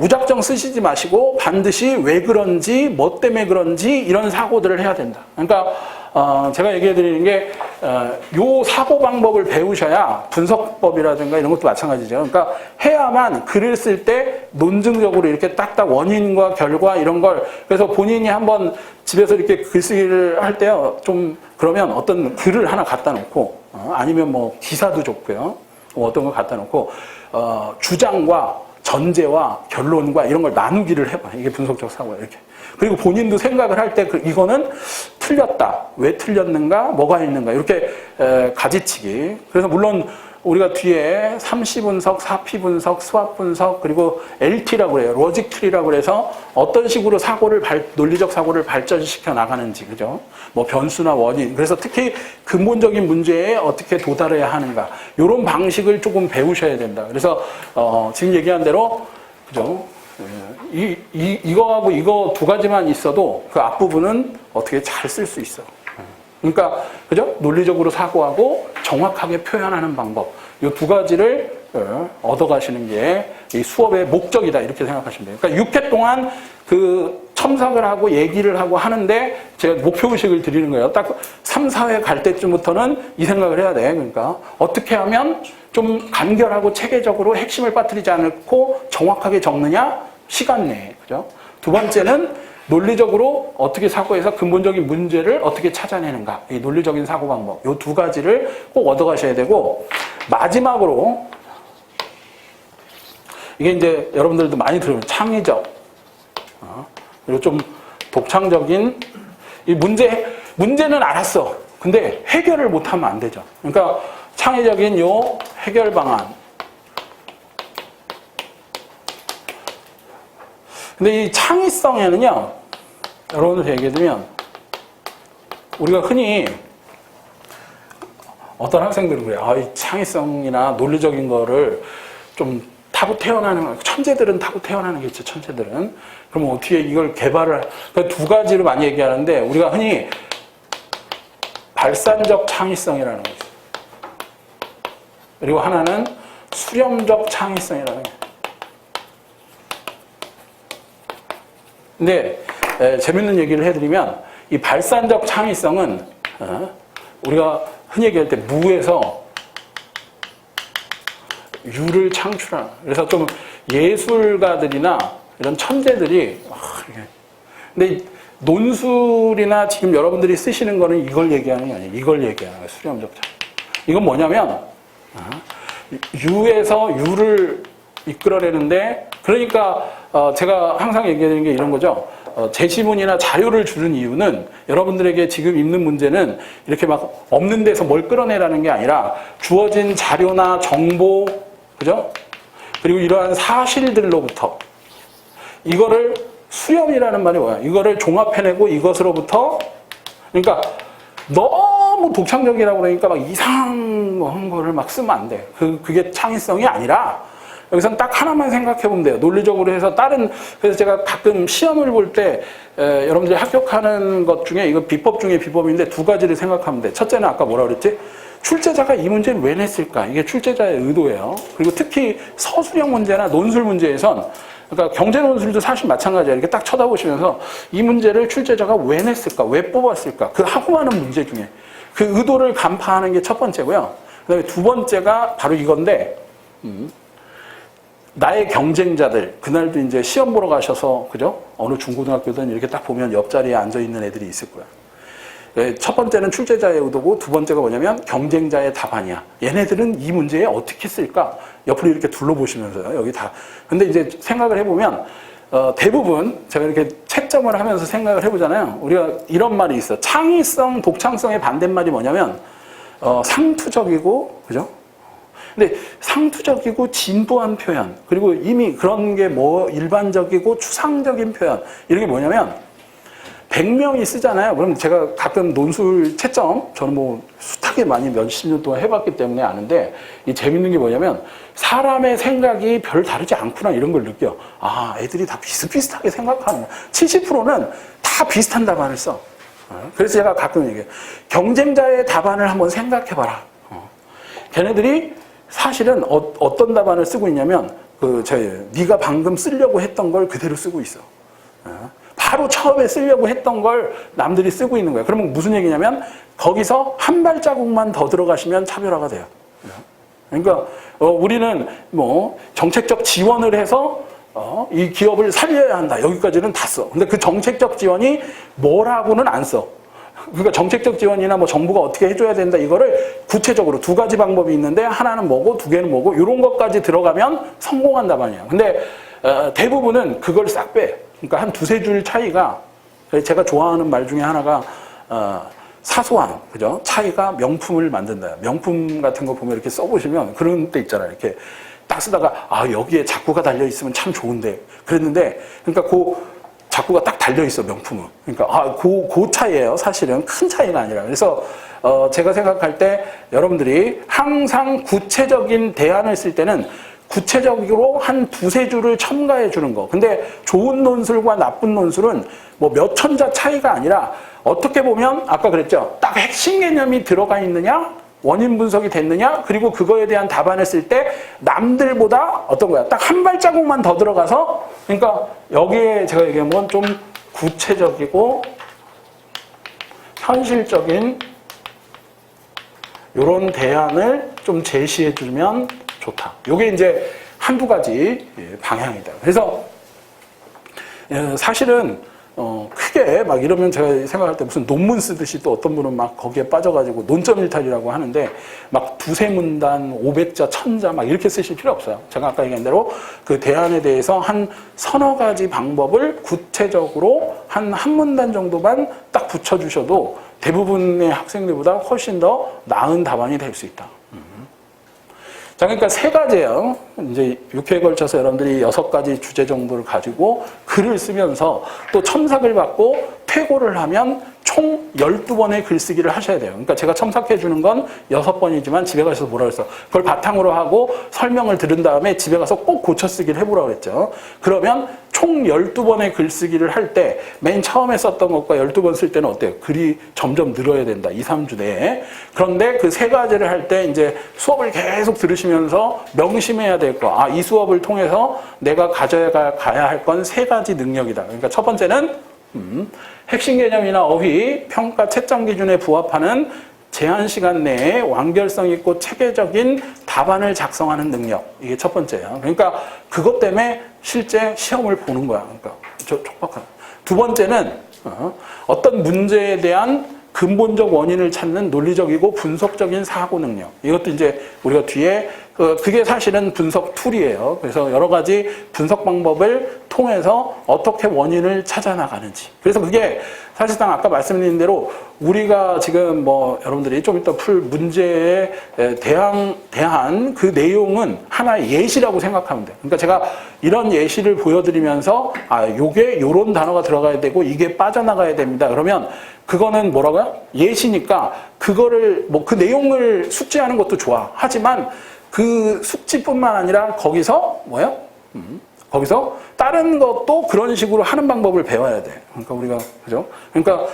무작정 쓰시지 마시고 반드시 왜 그런지 뭐 때문에 그런지 이런 사고들을 해야 된다. 그러니까 제가 얘기해 드리는 게 요 사고 방법을 배우셔야 분석법이라든가 이런 것도 마찬가지죠. 그러니까 해야만 글을 쓸 때 논증적으로 이렇게 딱딱 원인과 결과 이런 걸 그래서 본인이 한번 집에서 이렇게 글쓰기를 할 때요. 좀 그러면 어떤 글을 하나 갖다 놓고 아니면 뭐 기사도 좋고요. 어떤 걸 갖다 놓고 주장과 전제와 결론과 이런 걸 나누기를 해봐. 이게 분석적 사고야. 이렇게. 그리고 본인도 생각을 할 때 이거는 틀렸다. 왜 틀렸는가? 뭐가 있는가? 이렇게 가지치기. 그래서 물론 우리가 뒤에 3시 분석, 4P 분석, 수학 분석, 그리고 LT라고 그래요. 로직 트리라고 그래서 어떤 식으로 논리적 사고를 발전시켜 나가는지, 그죠? 뭐 변수나 원인. 그래서 특히 근본적인 문제에 어떻게 도달해야 하는가. 이런 방식을 조금 배우셔야 된다. 그래서, 지금 얘기한 대로, 그죠? 이거하고 이거 두 가지만 있어도 그 앞부분은 어떻게 잘 쓸 수 있어. 그러니까 그죠? 논리적으로 사고하고 정확하게 표현하는 방법. 이 두 가지를 얻어가시는 게 이 수업의 목적이다. 이렇게 생각하시면 돼요. 그러니까 6회 동안 그 첨삭을 하고 얘기를 하고 하는데 제가 목표의식을 드리는 거예요. 딱 3, 4회 갈 때쯤부터는 이 생각을 해야 돼. 그러니까 어떻게 하면 좀 간결하고 체계적으로 핵심을 빠뜨리지 않고 정확하게 적느냐? 시간 내에. 그죠? 두 번째는 논리적으로 어떻게 사고해서 근본적인 문제를 어떻게 찾아내는가. 이 논리적인 사고 방법. 이 두 가지를 꼭 얻어가셔야 되고, 마지막으로, 이게 이제 여러분들도 많이 들으면 창의적, 그리고 좀 독창적인, 이 문제는 알았어. 근데 해결을 못하면 안 되죠. 그러니까 창의적인 요 해결 방안. 근데 이 창의성에는요, 여러분들 얘기해드리면, 우리가 흔히 어떤 학생들은 그래요. 이 창의성이나 논리적인 거를 좀 타고 태어나는 거, 천재들은 타고 태어나는 게 있죠, 천재들은. 그럼 어떻게 이걸 개발을, 그 두 가지로 많이 얘기하는데, 우리가 흔히 발산적 창의성이라는 거 있어요. 그리고 하나는 수렴적 창의성이라는 거. 근데 재밌는 얘기를 해드리면 이 발산적 창의성은 우리가 흔히 얘기할 때 무에서 유를 창출하는. 그래서 좀 예술가들이나 이런 천재들이 근데 논술이나 지금 여러분들이 쓰시는 거는 이걸 얘기하는 게 아니에요. 이걸 얘기하는 거예요. 수렴적 창의. 이건 뭐냐면 유에서 유를 이끌어내는데, 그러니까 제가 항상 얘기하는 게 이런 거죠. 제시문이나 자료를 주는 이유는 여러분들에게 지금 있는 문제는 이렇게 막 없는 데서 뭘 끌어내라는 게 아니라 주어진 자료나 정보, 그죠? 그리고 이러한 사실들로부터 이거를 수렴이라는 말이 뭐야? 이거를 종합해내고 이것으로부터, 그러니까 너무 독창적이라고 그러니까 막 이상한 거를 막 쓰면 안 돼. 그게 창의성이 아니라 여기선 딱 하나만 생각해 보면 돼요. 논리적으로 해서 그래서 제가 가끔 시험을 볼 때 여러분들이 합격하는 것 중에 이거 비법 중에 비법인데 두 가지를 생각하면 돼. 첫째는 아까 뭐라 그랬지? 출제자가 이 문제를 왜 냈을까? 이게 출제자의 의도예요. 그리고 특히 서술형 문제나 논술 문제에선, 그러니까 경제 논술도 사실 마찬가지야. 이렇게 딱 쳐다보시면서 이 문제를 출제자가 왜 냈을까? 왜 뽑았을까? 그 하고 많은 문제 중에 그 의도를 간파하는 게 첫 번째고요. 그다음에 두 번째가 바로 이건데, 나의 경쟁자들, 그날도 이제 시험 보러 가셔서, 그죠? 어느 중고등학교든 이렇게 딱 보면 옆자리에 앉아 있는 애들이 있을 거야. 첫 번째는 출제자의 의도고, 두 번째가 뭐냐면 경쟁자의 답안이야. 얘네들은 이 문제에 어떻게 쓸까? 옆으로 이렇게 둘러보시면서요. 여기 다. 근데 이제 생각을 해보면, 대부분 제가 이렇게 채점을 하면서 생각을 해보잖아요. 우리가 이런 말이 있어. 창의성, 독창성의 반대말이 뭐냐면, 상투적이고, 그죠? 근데 상투적이고 진보한 표현, 그리고 이미 그런 게 뭐 일반적이고 추상적인 표현, 이런 게 뭐냐면 100명이 쓰잖아요. 그럼 제가 가끔 논술 채점, 저는 뭐 숱하게 많이 몇십 년 동안 해봤기 때문에 아는데, 이 재밌는 게 뭐냐면 사람의 생각이 별 다르지 않구나, 이런 걸 느껴. 아, 애들이 다 비슷비슷하게 생각하는 거야. 70%는 다 비슷한 답안을 써. 그래서 제가 가끔 얘기해요. 경쟁자의 답안을 한번 생각해봐라. 걔네들이 사실은 어떤 답안을 쓰고 있냐면 네가 방금 쓰려고 했던 걸 그대로 쓰고 있어. 바로 처음에 쓰려고 했던 걸 남들이 쓰고 있는 거야. 그러면 무슨 얘기냐면 거기서 한 발자국만 더 들어가시면 차별화가 돼요. 그러니까 우리는 뭐 정책적 지원을 해서 이 기업을 살려야 한다. 여기까지는 다 써. 근데 그 정책적 지원이 뭐라고는 안 써. 그러니까 정책적 지원이나 뭐 정부가 어떻게 해줘야 된다, 이거를 구체적으로 두 가지 방법이 있는데 하나는 뭐고 두 개는 뭐고 이런 것까지 들어가면 성공한 답안이에요. 근데 대부분은 그걸 싹 빼. 그러니까 한 두세 줄 차이가, 제가 좋아하는 말 중에 하나가 사소한, 그죠? 차이가 명품을 만든다. 명품 같은 거 보면 이렇게 써보시면 그런 때 있잖아요. 이렇게 딱 쓰다가 여기에 작구가 달려 있으면 참 좋은데 그랬는데, 그러니까 작구가 딱 달려있어, 명품은. 그러니까, 그 차이예요. 사실은 큰 차이가 아니라. 그래서, 제가 생각할 때 여러분들이 항상 구체적인 대안을 쓸 때는 구체적으로 한 두세 줄을 첨가해 주는 거. 근데 좋은 논술과 나쁜 논술은 뭐 몇 천자 차이가 아니라 어떻게 보면 아까 그랬죠. 딱 핵심 개념이 들어가 있느냐? 원인 분석이 됐느냐? 그리고 그거에 대한 답안을 쓸 때 남들보다 어떤 거야? 딱 한 발자국만 더 들어가서, 그러니까 여기에 제가 얘기한 건 좀 구체적이고 현실적인 이런 대안을 좀 제시해 주면 좋다. 이게 이제 한두 가지 방향이다. 그래서 사실은 크게 막 이러면 제가 생각할 때 무슨 논문 쓰듯이 또 어떤 분은 막 거기에 빠져가지고 논점 일탈이라고 하는데 막 두세 문단, 500자, 1000자 막 이렇게 쓰실 필요 없어요. 제가 아까 얘기한 대로 그 대안에 대해서 한 서너 가지 방법을 구체적으로 한 문단 정도만 딱 붙여주셔도 대부분의 학생들보다 훨씬 더 나은 답안이 될 수 있다. 자, 그러니까 세 가지예요. 이제 6회에 걸쳐서 여러분들이 6가지 주제 정도를 가지고 글을 쓰면서 또 첨삭을 받고 최고를 하면 총 12번의 글쓰기를 하셔야 돼요. 그러니까 제가 첨삭해 주는 건 6번이지만 집에 가셔서 뭐라 그랬어? 그걸 바탕으로 하고 설명을 들은 다음에 집에 가서 꼭 고쳐 쓰기를 해보라고 그랬죠. 그러면 총 12번의 글쓰기를 할 때 맨 처음에 썼던 것과 12번 쓸 때는 어때요? 글이 점점 늘어야 된다. 2, 3주 내에. 그런데 그 세 가지를 할 때 이제 수업을 계속 들으시면서 명심해야 될 거. 아, 이 수업을 통해서 내가 가야 할 건 세 가지 능력이다. 그러니까 첫 번째는 핵심 개념이나 어휘, 평가, 채점 기준에 부합하는 제한 시간 내에 완결성 있고 체계적인 답안을 작성하는 능력. 이게 첫 번째예요. 그러니까 그것 때문에 실제 시험을 보는 거야. 그러니까 촉박한. 두 번째는 어떤 문제에 대한 근본적 원인을 찾는 논리적이고 분석적인 사고 능력. 이것도 이제 우리가 뒤에 그게 사실은 분석 툴이에요. 그래서 여러 가지 분석 방법을 통해서 어떻게 원인을 찾아 나가는지. 그래서 그게 사실상 아까 말씀드린 대로 우리가 지금 뭐 여러분들이 좀 이따 풀 문제에 대한 그 내용은 하나의 예시라고 생각하면 돼요. 그러니까 제가 이런 예시를 보여드리면서 요게 요런 단어가 들어가야 되고 이게 빠져나가야 됩니다. 그러면 그거는 뭐라고요? 예시니까 그거를 뭐 그 내용을 숙지하는 것도 좋아. 하지만 그 숙지뿐만 아니라 거기서 뭐예요? 거기서 다른 것도 그런 식으로 하는 방법을 배워야 돼. 그러니까 우리가 그죠? 그러니까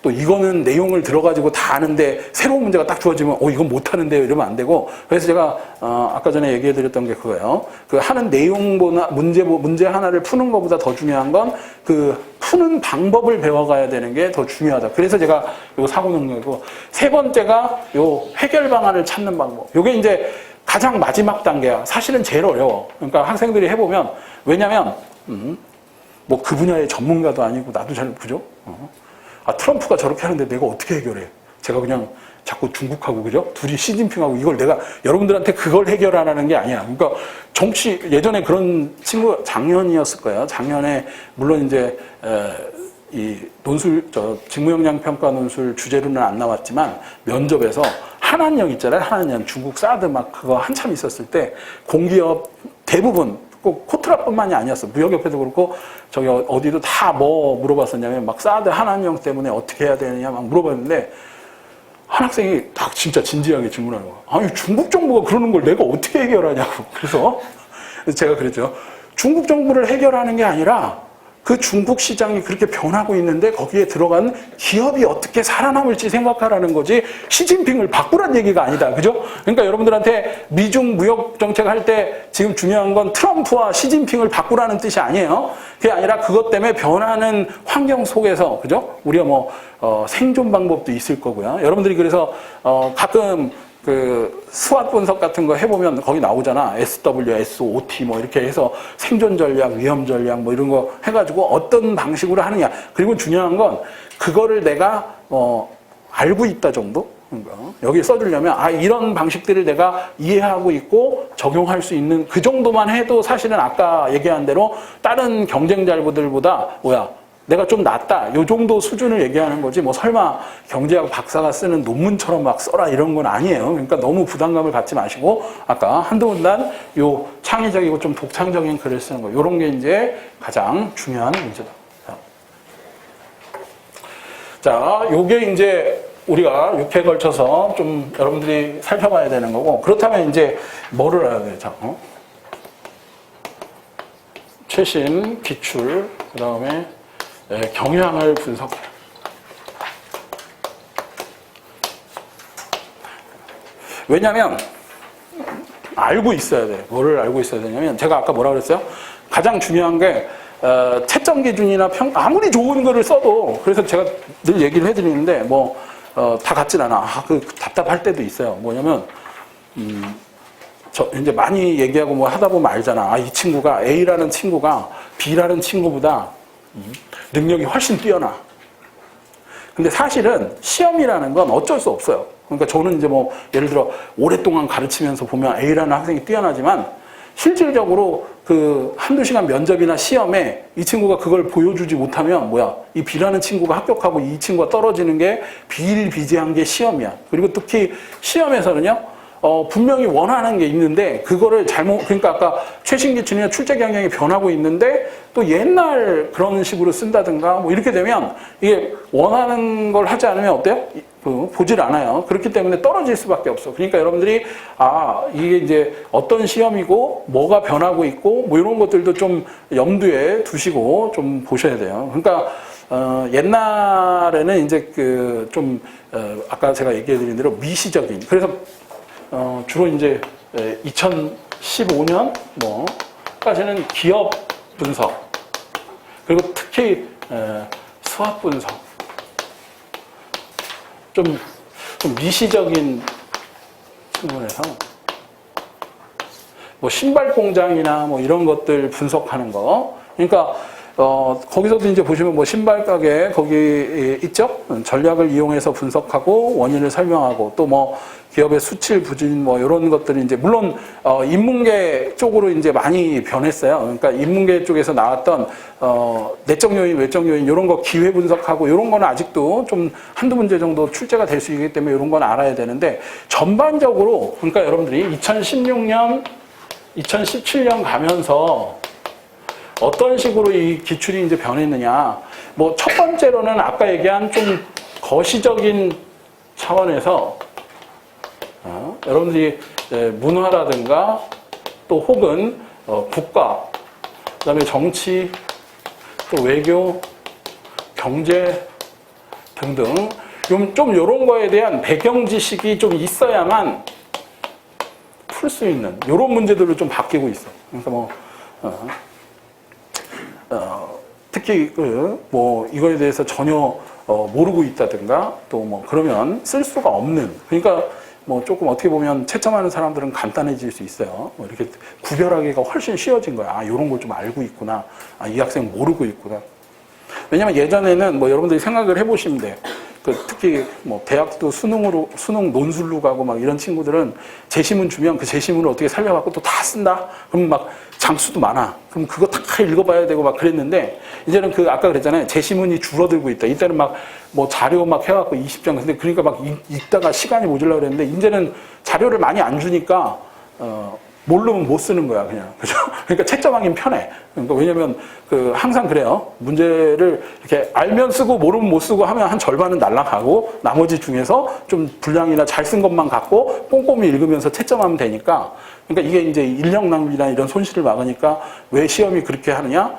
또 이거는 내용을 들어가지고 다 아는데 새로운 문제가 딱 주어지면 이건 못 하는데요 이러면 안 되고. 그래서 제가 아까 전에 얘기해드렸던 게 그거예요. 그 하는 내용보다 문제 하나를 푸는 것보다 더 중요한 건 그 푸는 방법을 배워가야 되는 게 더 중요하다. 그래서 제가 요 사고 능력이고 세 번째가 요 해결 방안을 찾는 방법. 요게 이제 가장 마지막 단계야. 사실은 제일 어려워. 그러니까 학생들이 해보면, 왜냐면, 뭐 그 분야의 전문가도 아니고 나도 잘, 그죠? 트럼프가 저렇게 하는데 내가 어떻게 해결해? 제가 그냥 자꾸 중국하고, 그죠? 둘이 시진핑하고 이걸 내가 여러분들한테 그걸 해결하라는 게 아니야. 그러니까 정치, 예전에 그런 친구, 작년이었을 거예요. 작년에, 물론 이제, 이 직무역량 평가 논술 주제로는 안 나왔지만 면접에서 한한령 있잖아요. 한한령 중국 사드 막 그거 한참 있었을 때 공기업 대부분 꼭 코트라뿐만이 아니었어. 무역협회도 그렇고 저기 어디도 다 뭐 물어봤었냐면 막 사드 한한령 때문에 어떻게 해야 되느냐 막 물어봤는데 한 학생이 딱 진짜 진지하게 질문하는 거야. 아니 중국 정부가 그러는 걸 내가 어떻게 해결하냐고. 그래서 제가 그랬죠. 중국 정부를 해결하는 게 아니라 그 중국 시장이 그렇게 변하고 있는데 거기에 들어간 기업이 어떻게 살아남을지 생각하라는 거지 시진핑을 바꾸란 얘기가 아니다. 그죠? 그러니까 여러분들한테 미중 무역 정책 할 때 지금 중요한 건 트럼프와 시진핑을 바꾸라는 뜻이 아니에요. 그게 아니라 그것 때문에 변하는 환경 속에서, 그죠? 우리가 뭐, 생존 방법도 있을 거고요. 여러분들이 그래서, 가끔 그 스왓 분석 같은 거 해보면 거기 나오잖아. SW, SOT 뭐 이렇게 해서 생존 전략, 위험 전략 뭐 이런 거 해가지고 어떤 방식으로 하느냐. 그리고 중요한 건 그거를 내가 알고 있다 정도? 여기 써주려면 이런 방식들을 내가 이해하고 있고 적용할 수 있는 그 정도만 해도 사실은 아까 얘기한 대로 다른 경쟁자들보다 내가 좀 낫다. 요 정도 수준을 얘기하는 거지. 뭐 설마 경제학 박사가 쓰는 논문처럼 막 써라 이런 건 아니에요. 그러니까 너무 부담감을 갖지 마시고 아까 한두 문단 요 창의적이고 좀 독창적인 글을 쓰는 거. 요런 게 이제 가장 중요한 문제다. 자, 요게 이제 우리가 6회에 걸쳐서 좀 여러분들이 살펴봐야 되는 거고 그렇다면 이제 뭐를 알아야 되죠? 최신, 기출, 그 다음에 경향을 분석해. 왜냐하면 알고 있어야 돼. 뭐를 알고 있어야 되냐면 제가 아까 뭐라 그랬어요? 가장 중요한 게 채점 기준이나 아무리 좋은 거를 써도 그래서 제가 늘 얘기를 해드리는데 뭐 다 같진 않아. 그 답답할 때도 있어요. 뭐냐면 저 이제 많이 얘기하고 뭐 하다 보면 알잖아. 이 친구가 A라는 친구가 B라는 친구보다 능력이 훨씬 뛰어나. 근데 사실은 시험이라는 건 어쩔 수 없어요. 그러니까 저는 이제 뭐 예를 들어 오랫동안 가르치면서 보면 A라는 학생이 뛰어나지만 실질적으로 그 한두 시간 면접이나 시험에 이 친구가 그걸 보여주지 못하면 이 B라는 친구가 합격하고 이 친구가 떨어지는 게 비일비재한 게 시험이야. 그리고 특히 시험에서는요, 분명히 원하는 게 있는데 그거를 그러니까 아까 최신 기준이나 출제 경향이 변하고 있는데 또 옛날 그런 식으로 쓴다든가 뭐 이렇게 되면 이게 원하는 걸 하지 않으면 어때요? 보질 않아요. 그렇기 때문에 떨어질 수밖에 없어. 그러니까 여러분들이 이게 이제 어떤 시험이고 뭐가 변하고 있고 뭐 이런 것들도 좀 염두에 두시고 좀 보셔야 돼요. 그러니까 옛날에는 이제 아까 제가 얘기해드린 대로 미시적인 그래서 주로 이제 2015년 뭐까지는 기업 분석 그리고 특히 수학 분석 좀 미시적인 측면에서 뭐 신발 공장이나 뭐 이런 것들 분석하는 거 그러니까 거기서도 이제 보시면 뭐 신발 가게 거기 있죠? 전략을 이용해서 분석하고 원인을 설명하고 또 뭐 기업의 수출 부진 뭐 이런 것들이 이제 물론 인문계 쪽으로 이제 많이 변했어요. 그러니까 인문계 쪽에서 나왔던 내적 요인, 외적 요인 이런 거 기회 분석하고 이런 거는 아직도 좀 한두 문제 정도 출제가 될 수 있기 때문에 이런 건 알아야 되는데 전반적으로 그러니까 여러분들이 2016년, 2017년 가면서 어떤 식으로 이 기출이 이제 변했느냐. 뭐 첫 번째로는 아까 얘기한 좀 거시적인 차원에서 여러분들이 문화라든가 또 혹은 국가, 그다음에 정치, 또 외교, 경제 등등 좀 이런 거에 대한 배경 지식이 좀 있어야만 풀 수 있는 이런 문제들로 좀 바뀌고 있어. 그러니까 뭐 특히 뭐 이거에 대해서 전혀 모르고 있다든가 또 뭐 그러면 쓸 수가 없는 그러니까 뭐 조금 어떻게 보면 채점하는 사람들은 간단해질 수 있어요. 뭐 이렇게 구별하기가 훨씬 쉬워진 거야. 이런 걸 좀 알고 있구나. 이 학생 모르고 있구나. 왜냐면 예전에는 뭐 여러분들이 생각을 해보시면 돼요. 특히 뭐 대학도 수능 논술로 가고 막 이런 친구들은 제시문 주면 그 제시문을 어떻게 살려갖고 또 다 쓴다? 그럼 막 장수도 많아. 그럼 그거 다 읽어봐야 되고 막 그랬는데 이제는 아까 그랬잖아요. 제시문이 줄어들고 있다. 이때는 막 뭐 자료 막 해갖고 20장. 근데 그러니까 막 읽다가 시간이 모자라 그랬는데 이제는 자료를 많이 안 주니까 모르면 못 쓰는 거야, 그냥. 그죠? 그러니까 채점하기는 편해. 그러니까 왜냐면, 항상 그래요. 문제를 이렇게 알면 쓰고 모르면 못 쓰고 하면 한 절반은 날아가고 나머지 중에서 좀 분량이나 잘 쓴 것만 갖고 꼼꼼히 읽으면서 채점하면 되니까. 그러니까 이게 이제 인력 낭비나 이런 손실을 막으니까 왜 시험이 그렇게 하느냐?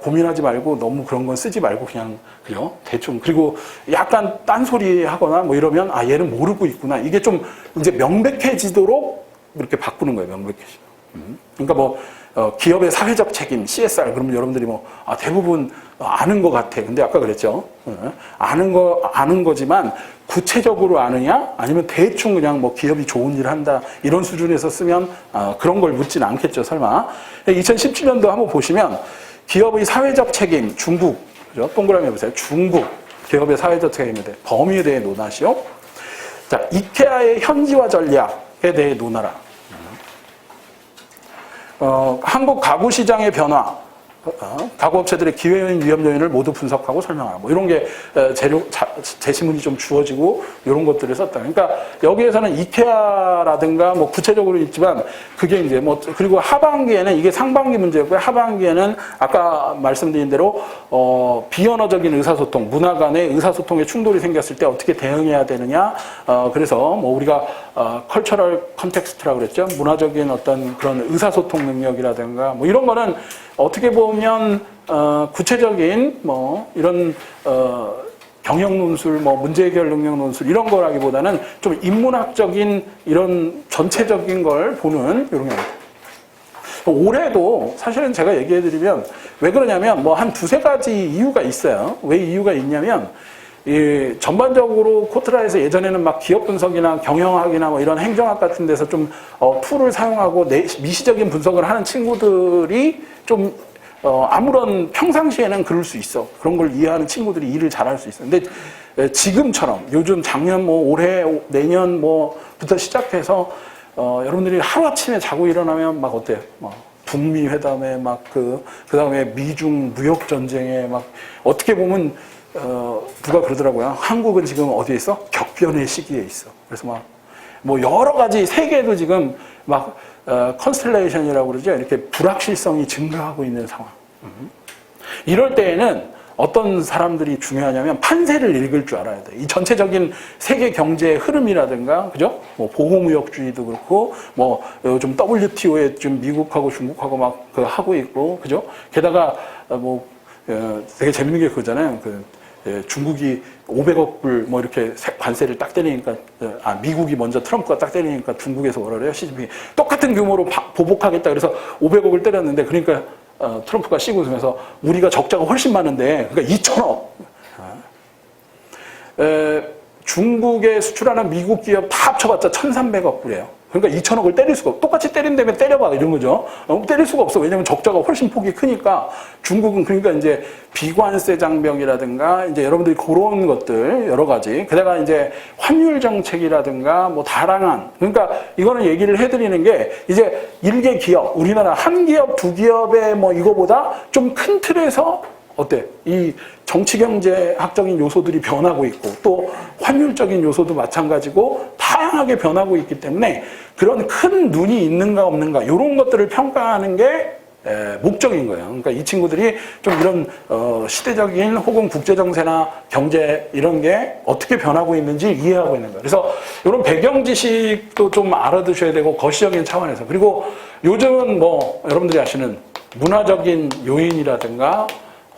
고민하지 말고 너무 그런 건 쓰지 말고 그냥, 그죠? 대충. 그리고 약간 딴소리 하거나 뭐 이러면 얘는 모르고 있구나. 이게 좀 이제 명백해지도록 이렇게 바꾸는 거예요, 명백해지도록. 그러니까 뭐, 기업의 사회적 책임, CSR, 그러면 여러분들이 뭐, 대부분 아는 것 같아. 근데 아까 그랬죠. 아는 거지만 구체적으로 아느냐? 아니면 대충 그냥 뭐 기업이 좋은 일 한다. 이런 수준에서 쓰면, 그런 걸 묻진 않겠죠, 설마. 2017년도 한번 보시면, 기업의 사회적 책임, 중국, 그죠? 동그라미 해보세요. 중국, 기업의 사회적 책임에 대해, 범위에 대해 논하시오. 자, 이케아의 현지화 전략에 대해 논하라. 한국 가구 시장의 변화, 가구업체들의 기회요인, 위험 요인을 모두 분석하고 설명하라. 뭐 이런 게 제시문이 좀 주어지고 이런 것들을 썼다. 그러니까 여기에서는 이케아라든가 뭐 구체적으로 있지만 그게 이제 뭐 그리고 하반기에는 이게 상반기 문제고요. 하반기에는 아까 말씀드린 대로 비언어적인 의사소통, 문화 간의 의사소통에 충돌이 생겼을 때 어떻게 대응해야 되느냐. 그래서 뭐 우리가 컬처럴 컨텍스트라고 그랬죠. 문화적인 어떤 그런 의사소통 능력이라든가 뭐 이런 거는 어떻게 보면 구체적인 뭐 이런 경영 논술, 뭐 문제 해결 능력 논술 이런 거라기보다는 좀 인문학적인 이런 전체적인 걸 보는 이런 게 올해도 사실은 제가 얘기해드리면 왜 그러냐면 뭐 한 두세 가지 이유가 있어요. 왜 이유가 있냐면 전반적으로 코트라에서 예전에는 막 기업 분석이나 경영학이나 뭐 이런 행정학 같은 데서 좀 툴을 사용하고 미시적인 분석을 하는 친구들이 좀 아무런 평상시에는 그럴 수 있어. 그런 걸 이해하는 친구들이 일을 잘할 수 있어. 근데 지금처럼 요즘 작년 뭐 올해 내년 뭐부터 시작해서 여러분들이 하루아침에 자고 일어나면 막 어때요? 북미 회담에 막 그다음에 미중 무역 전쟁에 막 어떻게 보면 누가 그러더라고요. 한국은 지금 어디에 있어? 격변의 시기에 있어. 그래서 막 뭐 여러 가지 세계도 지금 막 컨스텔레이션이라고 그러죠. 이렇게 불확실성이 증가하고 있는 상황. 이럴 때에는 어떤 사람들이 중요하냐면 판세를 읽을 줄 알아야 돼. 이 전체적인 세계 경제의 흐름이라든가, 그죠? 뭐 보호무역주의도 그렇고, 뭐 요즘 WTO에 좀 미국하고 중국하고 막 그 하고 있고, 그죠? 게다가 뭐 되게 재밌는 게 그거잖아요. 중국이 500억 불 뭐 이렇게 관세를 딱 때리니까, 미국이 먼저 트럼프가 딱 때리니까 중국에서 뭐라 그래요? 시진핑이 똑같은 규모로 보복하겠다 그래서 500억을 때렸는데, 그러니까 트럼프가 씩 웃으면서 우리가 적자가 훨씬 많은데, 그러니까 2천억. 중국에 수출하는 미국 기업 다 합쳐봤자 1,300억 불이에요. 그러니까 2천억을 때릴 수가 없어. 똑같이 때린다면 때려봐 이런 거죠. 때릴 수가 없어. 왜냐하면 적자가 훨씬 폭이 크니까. 중국은 그러니까 이제 비관세 장벽이라든가 이제 여러분들이 그런 것들 여러 가지. 게다가 이제 환율 정책이라든가 뭐 다양한. 그러니까 이거는 얘기를 해드리는 게 이제 일개 기업, 우리나라 한 기업, 두 기업의 뭐 이거보다 좀 큰 틀에서 어때? 이 정치경제학적인 요소들이 변하고 있고 또 환율적인 요소도 마찬가지고 다양하게 변하고 있기 때문에 그런 큰 눈이 있는가 없는가 이런 것들을 평가하는 게 목적인 거예요. 그러니까 이 친구들이 좀 이런 시대적인 혹은 국제정세나 경제 이런 게 어떻게 변하고 있는지 이해하고 있는 거예요. 그래서 이런 배경 지식도 좀 알아두셔야 되고 거시적인 차원에서. 그리고 요즘은 뭐 여러분들이 아시는 문화적인 요인이라든가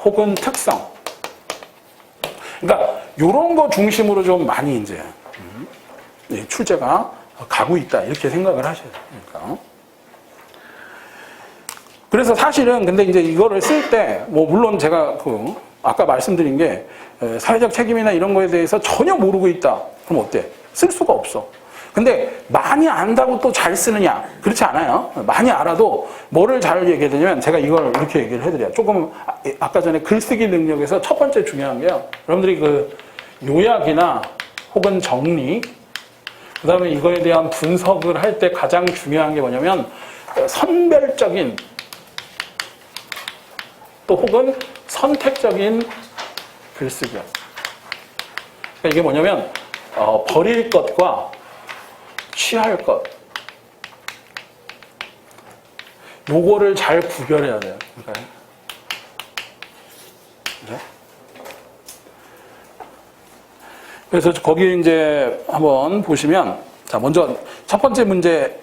혹은 특성. 그러니까 이런 거 중심으로 좀 많이 이제 출제가 가고 있다 이렇게 생각을 하셔야 돼요. 그래서 사실은 근데 이제 이거를 쓸 때 뭐 물론 제가 아까 말씀드린 게 사회적 책임이나 이런 거에 대해서 전혀 모르고 있다. 그럼 어때? 쓸 수가 없어. 근데 많이 안다고 또 잘 쓰느냐? 그렇지 않아요. 많이 알아도 뭐를 잘 얘기해야 되냐면 제가 이걸 이렇게 얘기를 해드려요. 조금 아까 전에 글쓰기 능력에서 첫 번째 중요한 게요. 여러분들이 그 요약이나 혹은 정리, 그 다음에 이거에 대한 분석을 할 때 가장 중요한 게 뭐냐면 선별적인 또 혹은 선택적인 글쓰기야. 그러니까 이게 뭐냐면 버릴 것과 취할 것. 요거를 잘 구별해야 돼요. 그러니까. 그래서 거기 이제 한번 보시면, 자, 먼저 첫 번째 문제,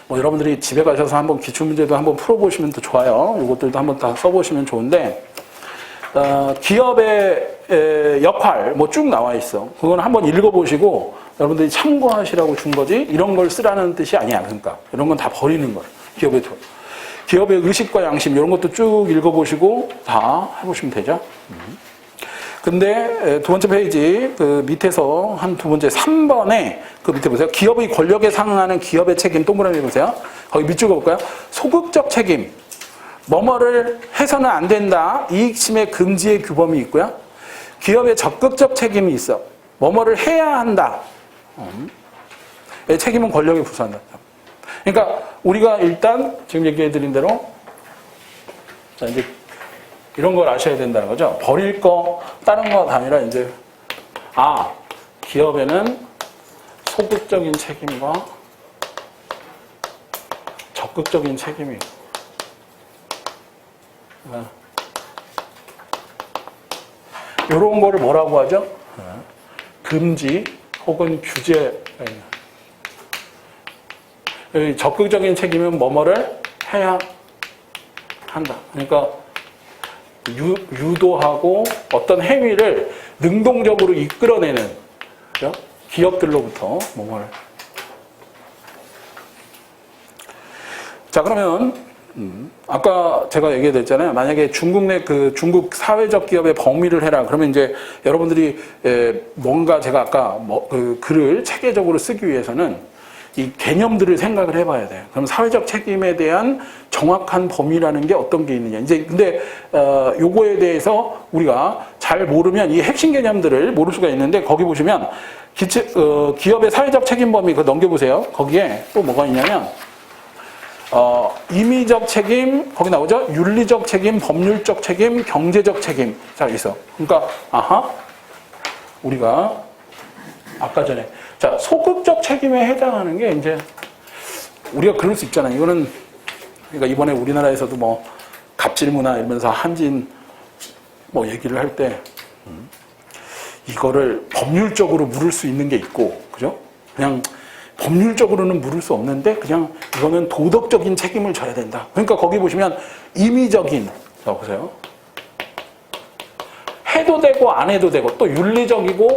뭐 여러분들이 집에 가셔서 한번 기출문제도 한번 풀어보시면 더 좋아요. 요것들도 한번 다 써보시면 좋은데, 기업의 역할, 뭐 쭉 나와 있어. 그건 한번 읽어보시고, 여러분들이 참고하시라고 준 거지, 이런 걸 쓰라는 뜻이 아니야. 그러니까. 이런 건 다 버리는 거야. 기업의 의식과 양심, 이런 것도 쭉 읽어보시고, 다 해보시면 되죠. 근데 두 번째 페이지 그 밑에서 한 두 번째 3번에 그 밑에 보세요. 기업의 권력에 상응하는 기업의 책임 동그라미 보세요. 거기 밑줄 그어볼까요? 소극적 책임. 뭐뭐를 해서는 안 된다. 이익침해 금지의 규범이 있고요. 기업의 적극적 책임이 있어. 뭐뭐를 해야 한다. 책임은 권력에 부수한다. 그러니까 우리가 일단 지금 얘기해드린 대로 자 이제 이런 걸 아셔야 된다는 거죠. 버릴 거, 다른 거 아니라 이제 기업에는 소극적인 책임과 적극적인 책임이 있고 이런 거를 뭐라고 하죠? 금지 혹은 규제가 있는. 적극적인 책임은 뭐뭐를 해야 한다. 그러니까 유도하고 어떤 행위를 능동적으로 이끌어내는, 그죠? 기업들로부터 뭐뭐를. 자, 그러면 아까 제가 얘기했잖아요. 만약에 중국 내 중국 사회적 기업의 범위를 해라. 그러면 이제 여러분들이 뭔가 제가 아까 그 글을 체계적으로 쓰기 위해서는 이 개념들을 생각을 해봐야 돼요. 그럼 사회적 책임에 대한 정확한 범위라는 게 어떤 게 있느냐. 이제 근데 요거에 대해서 우리가 잘 모르면 이 핵심 개념들을 모를 수가 있는데 거기 보시면 기업의 사회적 책임 범위 그거 넘겨보세요. 거기에 또 뭐가 있냐면 임의적 책임 거기 나오죠. 윤리적 책임, 법률적 책임, 경제적 책임 자 있어. 그러니까 우리가 아까 전에. 자, 소극적 책임에 해당하는 게 이제 우리가 그럴 수 있잖아요. 이거는 그러니까 이번에 우리나라에서도 뭐 갑질 문화 이러면서 한진 뭐 얘기를 할 때 이거를 법률적으로 물을 수 있는 게 있고, 그죠? 그냥 법률적으로는 물을 수 없는데 그냥 이거는 도덕적인 책임을 져야 된다. 그러니까 거기 보시면 임의적인, 자 보세요. 해도 되고 안 해도 되고 또 윤리적이고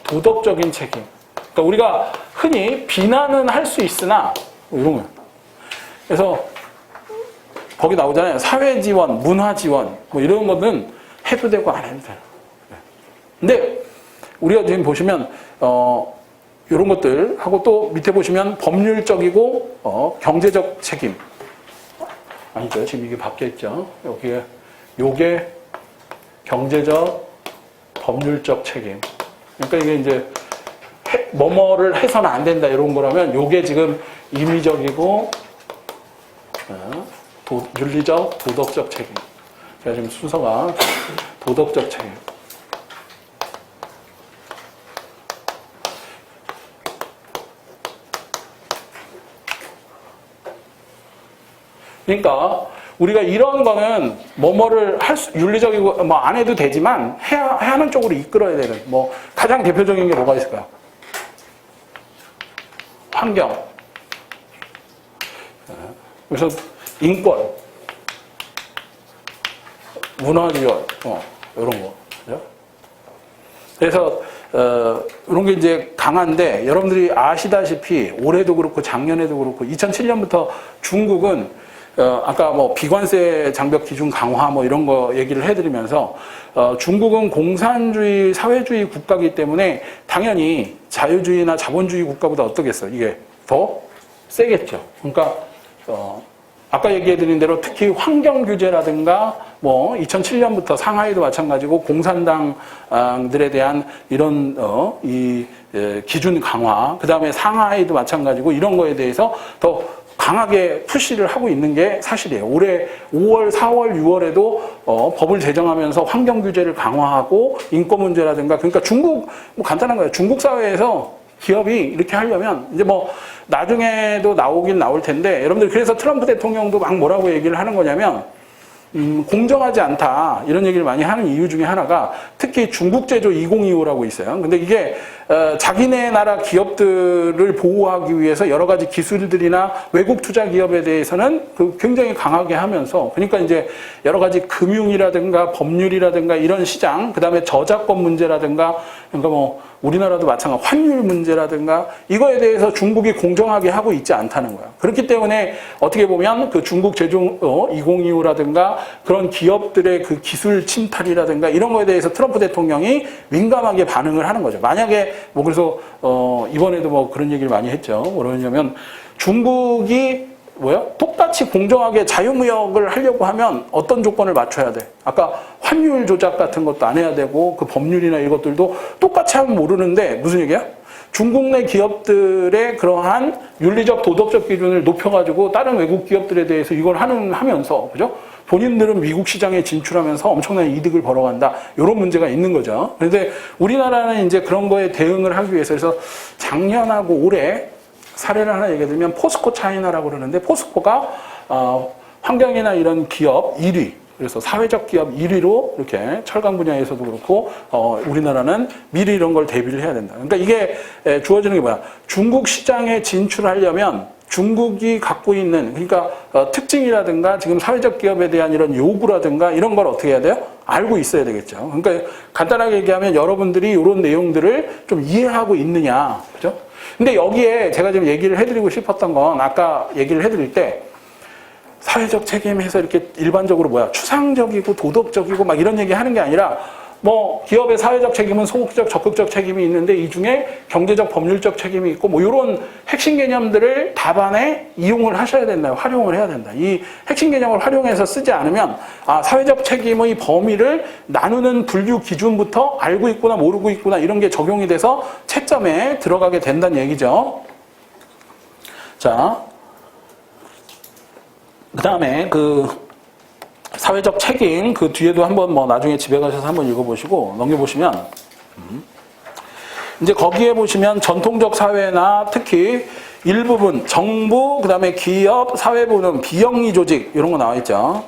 도덕적인 책임. 그러니까 우리가 흔히 비난은 할 수 있으나 뭐 이런 거. 그래서 거기 나오잖아요. 사회 지원, 문화 지원 뭐 이런 거는 해도 되고 안 해도 돼요. 근데 우리가 지금 보시면 이런 것들 하고 또 밑에 보시면 법률적이고 경제적 책임. 아니죠. 지금 이게 바뀌어 있죠. 여기에 요게 경제적 법률적 책임. 그러니까 이게 이제 뭐뭐를 해서는 안 된다 이런 거라면 요게 지금 임의적이고 윤리적 도덕적 책임. 제가 지금 순서가 도덕적 책임. 그러니까 우리가 이런 거는 뭐뭐를 윤리적이고 뭐 안 해도 되지만 해야 하는 쪽으로 이끌어야 되는 뭐 가장 대표적인 게 뭐가 있을까요? 환경. 그래서 인권, 문화지원, 이런 거. 그죠? 그래서 이런 게 이제 강한데 여러분들이 아시다시피 올해도 그렇고 작년에도 그렇고 2007년부터 중국은 아까 뭐 비관세 장벽 기준 강화 뭐 이런 거 얘기를 해드리면서 중국은 공산주의 사회주의 국가이기 때문에 당연히 자유주의나 자본주의 국가보다 어떻겠어요? 이게 더 세겠죠. 그러니까 아까 얘기해드린 대로 특히 환경 규제라든가 뭐 2007년부터 상하이도 마찬가지고 공산당들에 대한 이런 이 기준 강화, 그 다음에 상하이도 마찬가지고 이런 거에 대해서 더 강하게 푸시를 하고 있는 게 사실이에요. 올해 5월, 4월, 6월에도 법을 제정하면서 환경 규제를 강화하고 인권 문제라든가 그러니까 중국 뭐 간단한 거예요. 중국 사회에서 기업이 이렇게 하려면 이제 뭐 나중에도 나오긴 나올 텐데 여러분들 그래서 트럼프 대통령도 막 뭐라고 얘기를 하는 거냐면 공정하지 않다 이런 얘기를 많이 하는 이유 중에 하나가 특히 중국 제조 2025라고 있어요. 근데 이게 자기네 나라 기업들을 보호하기 위해서 여러 가지 기술들이나 외국 투자 기업에 대해서는 굉장히 강하게 하면서 그러니까 이제 여러 가지 금융이라든가 법률이라든가 이런 시장 그다음에 저작권 문제라든가 그러니까 뭐 우리나라도 마찬가지 환율 문제라든가 이거에 대해서 중국이 공정하게 하고 있지 않다는 거야. 그렇기 때문에 어떻게 보면 그 중국 제조 2025라든가 그런 기업들의 그 기술 침탈이라든가 이런 거에 대해서 트럼프 대통령이 민감하게 반응을 하는 거죠. 만약에 뭐 그래서 이번에도 뭐 그런 얘기를 많이 했죠. 뭐냐면 중국이 똑같이 공정하게 자유무역을 하려고 하면 어떤 조건을 맞춰야 돼? 아까 환율 조작 같은 것도 안 해야 되고 그 법률이나 이것들도 똑같이 하면 모르는데 무슨 얘기야? 중국 내 기업들의 그러한 윤리적 도덕적 기준을 높여가지고 다른 외국 기업들에 대해서 이걸 하면서 그죠? 본인들은 미국 시장에 진출하면서 엄청난 이득을 벌어간다. 이런 문제가 있는 거죠. 그런데 우리나라는 이제 그런 거에 대응을 하기 위해서 그래서 작년하고 올해 사례를 하나 얘기해 드리면 포스코 차이나라고 그러는데 포스코가 환경이나 이런 기업 1위 그래서 사회적 기업 1위로 이렇게 철강 분야에서도 그렇고 우리나라는 미리 이런 걸 대비를 해야 된다. 그러니까 이게 주어지는 게 뭐야? 중국 시장에 진출하려면 중국이 갖고 있는 그러니까 특징이라든가 지금 사회적 기업에 대한 이런 요구라든가 이런 걸 어떻게 해야 돼요? 알고 있어야 되겠죠. 그러니까 간단하게 얘기하면 여러분들이 이런 내용들을 좀 이해하고 있느냐, 그죠? 근데 여기에 제가 지금 얘기를 해드리고 싶었던 건 아까 얘기를 해드릴 때 사회적 책임에서 이렇게 일반적으로 추상적이고 도덕적이고 막 이런 얘기 하는 게 아니라 뭐 기업의 사회적 책임은 소극적, 적극적 책임이 있는데 이 중에 경제적, 법률적 책임이 있고 뭐 이런 핵심 개념들을 답안에 이용을 하셔야 된다, 활용을 해야 된다. 이 핵심 개념을 활용해서 쓰지 않으면 사회적 책임의 범위를 나누는 분류 기준부터 알고 있구나 모르고 있구나 이런 게 적용이 돼서 채점에 들어가게 된다는 얘기죠. 자, 그 다음에 사회적 책임 그 뒤에도 한번 뭐 나중에 집에 가셔서 한번 읽어보시고 넘겨보시면 이제 거기에 보시면 전통적 사회나 특히 일부분 정부, 그다음에 기업, 사회부는 비영리 조직 이런 거 나와 있죠.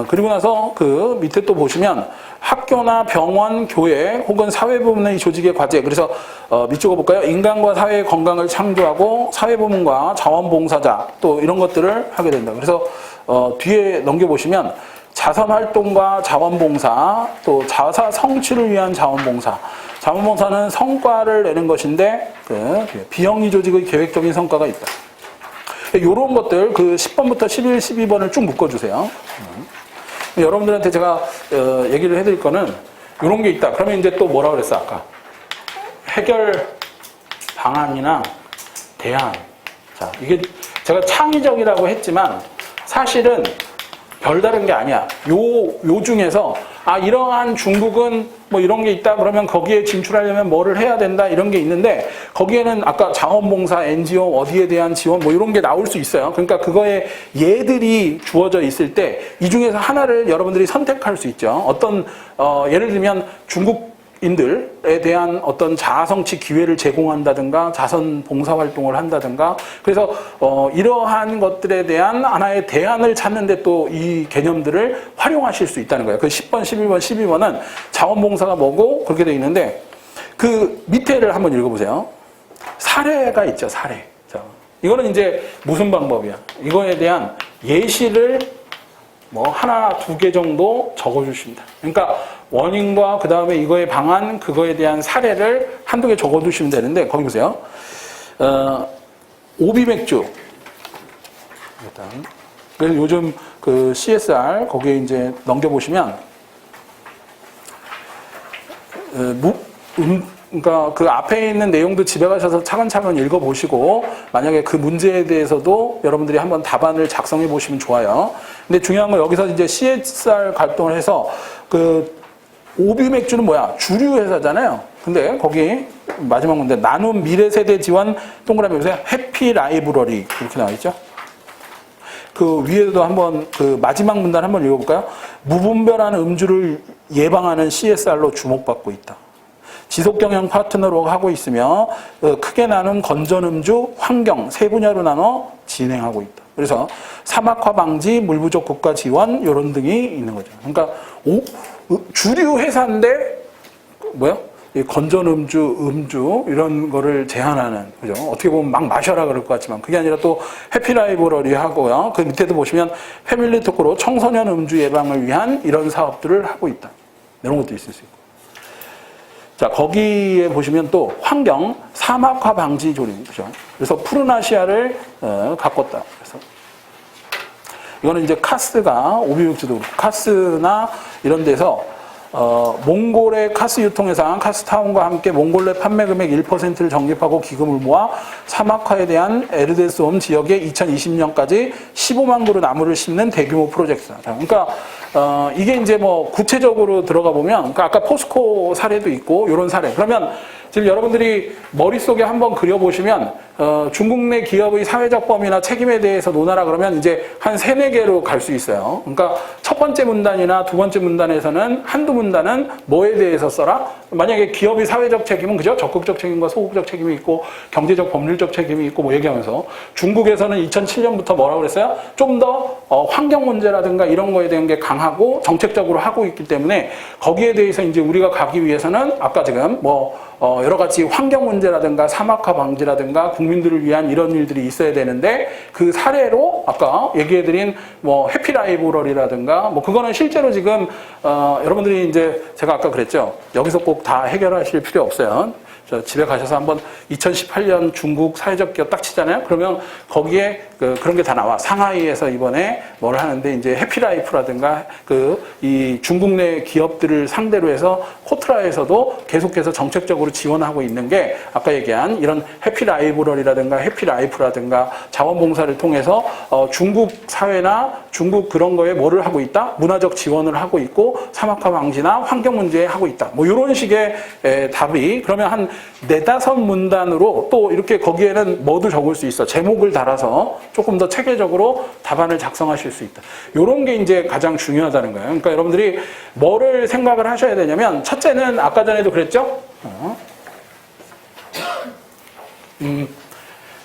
그리고 나서 그 밑에 또 보시면 학교나 병원, 교회 혹은 사회부문의 조직의 과제. 그래서 밑줄거 볼까요? 인간과 사회의 건강을 창조하고 사회부문과 자원봉사자 또 이런 것들을 하게 된다. 그래서 뒤에 넘겨보시면 자선활동과 자원봉사 또 자사 성취를 위한 자원봉사. 자원봉사는 성과를 내는 것인데 비영리 조직의 계획적인 성과가 있다. 이런 것들 그 10번부터 11, 12번을 쭉 묶어주세요. 여러분들한테 제가 얘기를 해드릴 거는 이런 게 있다. 그러면 이제 또 뭐라 그랬어 아까? 해결 방안이나 대안. 자, 이게 제가 창의적이라고 했지만 사실은 별다른 게 아니야. 요 중에서 이러한 중국은 뭐 이런 게 있다 그러면 거기에 진출하려면 뭐를 해야 된다 이런 게 있는데 거기에는 아까 자원봉사, NGO 어디에 대한 지원 뭐 이런 게 나올 수 있어요. 그러니까 그거에 예들이 주어져 있을 때 이 중에서 하나를 여러분들이 선택할 수 있죠. 어떤 예를 들면 중국인들에 대한 어떤 자아성취 기회를 제공한다든가 자선 봉사활동을 한다든가 그래서 이러한 것들에 대한 하나의 대안을 찾는데 또 이 개념들을 활용하실 수 있다는 거예요. 그 10번, 11번, 12번은 자원봉사가 뭐고 그렇게 돼 있는데 그 밑에를 한번 읽어보세요. 사례가 있죠. 사례. 자, 이거는 이제 무슨 방법이야? 이거에 대한 예시를 뭐 하나, 두 개 정도 적어주십니다. 그러니까 원인과 그 다음에 이거의 방안, 그거에 대한 사례를 한두 개 적어두시면 되는데 거기 보세요. 오비맥주. 일단 그래서 요즘 그 CSR 거기에 이제 넘겨보시면 그러니까 그 앞에 있는 내용도 집에 가셔서 차근차근 읽어보시고 만약에 그 문제에 대해서도 여러분들이 한번 답안을 작성해 보시면 좋아요. 근데 중요한 건 여기서 이제 CSR 활동을 해서 그 오비맥주는 뭐야? 주류 회사잖아요. 근데 거기 마지막 문제 나눔 미래 세대 지원 동그라미 보세요. 해피 라이브러리 이렇게 나와 있죠. 그 위에도 한번 그 마지막 문단 한번 읽어볼까요? 무분별한 음주를 예방하는 CSR로 주목받고 있다. 지속경영 파트너로 하고 있으며 크게 나눈 건전음주, 환경 세 분야로 나눠 진행하고 있다. 그래서 사막화 방지, 물 부족 국가 지원 이런 등이 있는 거죠. 그러니까 주류 회사인데 뭐야? 이 건전음주, 음주 이런 거를 제한하는 그죠? 어떻게 보면 막 마셔라 그럴 것 같지만 그게 아니라 또 해피라이브러리 하고요. 그 밑에도 보시면 패밀리 토크로 청소년 음주 예방을 위한 이런 사업들을 하고 있다. 이런 것도 있을 수 있고. 자, 거기에 보시면 또 환경, 사막화 방지 조림, 그죠? 그래서 푸른 아시아를 가꿨다. 그래서 이거는 이제 카스가 오비맥주도 카스나 이런 데서 몽골의 카스 유통회사 카스타운과 함께 몽골내 판매 금액 1%를 적립하고 기금을 모아 사막화에 대한 에르데스홈 지역에 2020년까지 15만 그루 나무를 심는 대규모 프로젝트다. 그러니까 이게 이제 뭐 구체적으로 들어가 보면 그러니까 아까 포스코 사례도 있고 이런 사례. 그러면 지금 여러분들이 머릿속에 한번 그려보시면 중국 내 기업의 사회적 범위나 책임에 대해서 논하라 그러면 이제 한 3, 4개로 갈 수 있어요. 그러니까 첫 번째 문단이나 두 번째 문단에서는 한두 문단은 뭐에 대해서 써라? 만약에 기업의 사회적 책임은 그죠? 적극적 책임과 소극적 책임이 있고 경제적 법률적 책임이 있고 뭐 얘기하면서 중국에서는 2007년부터 뭐라고 그랬어요? 좀 더 환경 문제라든가 이런 거에 대한 게 강하고 정책적으로 하고 있기 때문에 거기에 대해서 이제 우리가 가기 위해서는 아까 지금 뭐 여러 가지 환경 문제라든가 사막화 방지라든가 국민들을 위한 이런 일들이 있어야 되는데 그 사례로 아까 얘기해드린 뭐 해피라이브러리라든가 뭐 그거는 실제로 지금 여러분들이 이제 제가 아까 그랬죠. 여기서 꼭 다 해결하실 필요 없어요. 집에 가셔서 한번 2018년 중국 사회적 기업 딱 치잖아요. 그러면 거기에 그런 게 다 나와. 상하이에서 이번에 뭘 하는데 이제 해피라이프라든가 이 중국 내 기업들을 상대로 해서 코트라에서도 계속해서 정책적으로 지원하고 있는 게 아까 얘기한 이런 해피라이브러리라든가 해피라이프라든가 자원봉사를 통해서 중국 사회나 중국 그런 거에 뭐를 하고 있다? 문화적 지원을 하고 있고 사막화 방지나 환경 문제에 하고 있다. 뭐 이런 식의 답이 그러면 한 4, 5 문단으로 또 이렇게 거기에는 뭐도 적을 수 있어. 제목을 달아서 조금 더 체계적으로 답안을 작성하실 수 있다. 이런 게 이제 가장 중요하다는 거예요. 그러니까 여러분들이 뭐를 생각을 하셔야 되냐면, 첫째는 아까 전에도 그랬죠?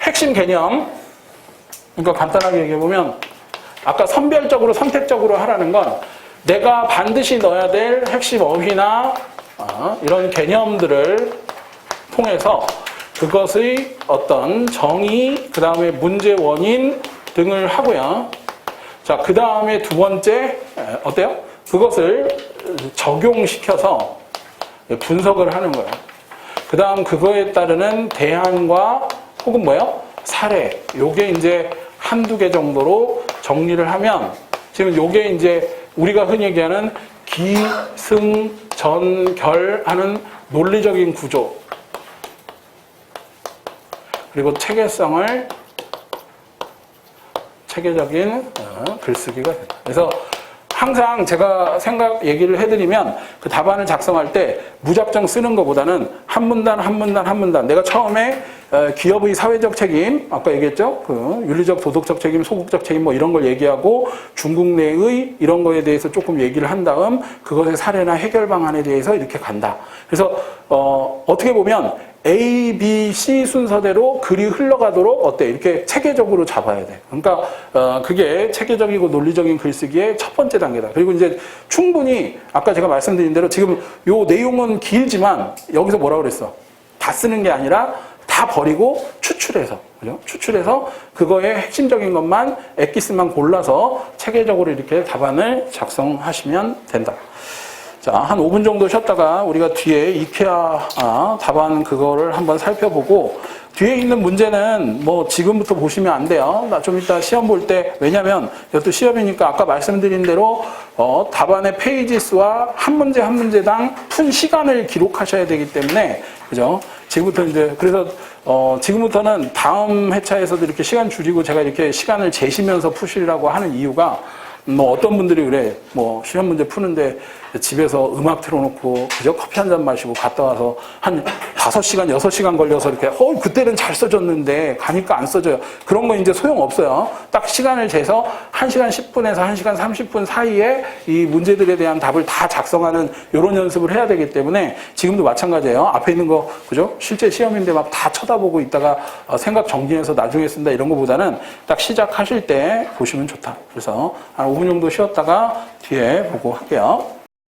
핵심 개념. 그러니까 간단하게 얘기해보면, 아까 선별적으로 선택적으로 하라는 건 내가 반드시 넣어야 될 핵심 어휘나 이런 개념들을 통해서 그것의 어떤 정의, 그 다음에 문제 원인 등을 하고요. 자, 그 다음에 두 번째, 어때요? 그것을 적용시켜서 분석을 하는 거예요. 그 다음 그거에 따르는 대안과 혹은 뭐예요? 사례. 요게 이제 한두 개 정도로 정리를 하면 지금 요게 이제 우리가 흔히 얘기하는 기승전결하는 논리적인 구조 그리고 체계성을 체계적인 글쓰기가 된다. 그래서 항상 제가 얘기를 해드리면 그 답안을 작성할 때 무작정 쓰는 것보다는 한 문단 한 문단 한 문단 내가 처음에 기업의 사회적 책임 아까 얘기했죠? 그 윤리적 도덕적 책임 소극적 책임 뭐 이런 걸 얘기하고 중국 내의 이런 거에 대해서 조금 얘기를 한 다음 그것의 사례나 해결 방안에 대해서 이렇게 간다. 그래서 어떻게 보면 A, B, C 순서대로 글이 흘러가도록 어때? 이렇게 체계적으로 잡아야 돼. 그러니까 그게 체계적이고 논리적인 글쓰기의 첫 번째 단계다. 그리고 이제 충분히 아까 제가 말씀드린 대로 지금 요 내용은 길지만 여기서 뭐라고 그랬어? 다 쓰는 게 아니라 다 버리고 추출해서, 그죠? 추출해서 그거의 핵심적인 것만 엑기스만 골라서 체계적으로 이렇게 답안을 작성하시면 된다. 자, 한 5분 정도 쉬었다가 우리가 뒤에 이케아 답안 그거를 한번 살펴보고 뒤에 있는 문제는 뭐 지금부터 보시면 안 돼요. 나 좀 이따 시험 볼 때, 왜냐면 이것도 시험이니까 아까 말씀드린 대로 답안의 페이지 수와 한 문제 한 문제당 푼 시간을 기록하셔야 되기 때문에, 그죠? 지금부터 이제, 그래서 지금부터는 다음 회차에서도 이렇게 시간 줄이고 제가 이렇게 시간을 재시면서 푸시라고 하는 이유가 뭐 어떤 분들이 그래, 뭐 시험 문제 푸는데 집에서 음악 틀어놓고 그저 커피 한 잔 마시고 갔다 와서 한 5시간, 6시간 걸려서 이렇게 그때는 잘 써줬는데 가니까 안 써져요. 그런 건 이제 소용없어요. 딱 시간을 재서 1시간 10분에서 1시간 30분 사이에 이 문제들에 대한 답을 다 작성하는 이런 연습을 해야 되기 때문에 지금도 마찬가지예요. 앞에 있는 거, 그죠? 실제 시험인데 막 다 쳐다보고 있다가 생각 정리해서 나중에 쓴다 이런 거보다는 딱 시작하실 때 보시면 좋다. 그래서 한 5분 정도 쉬었다가 뒤에 보고 할게요.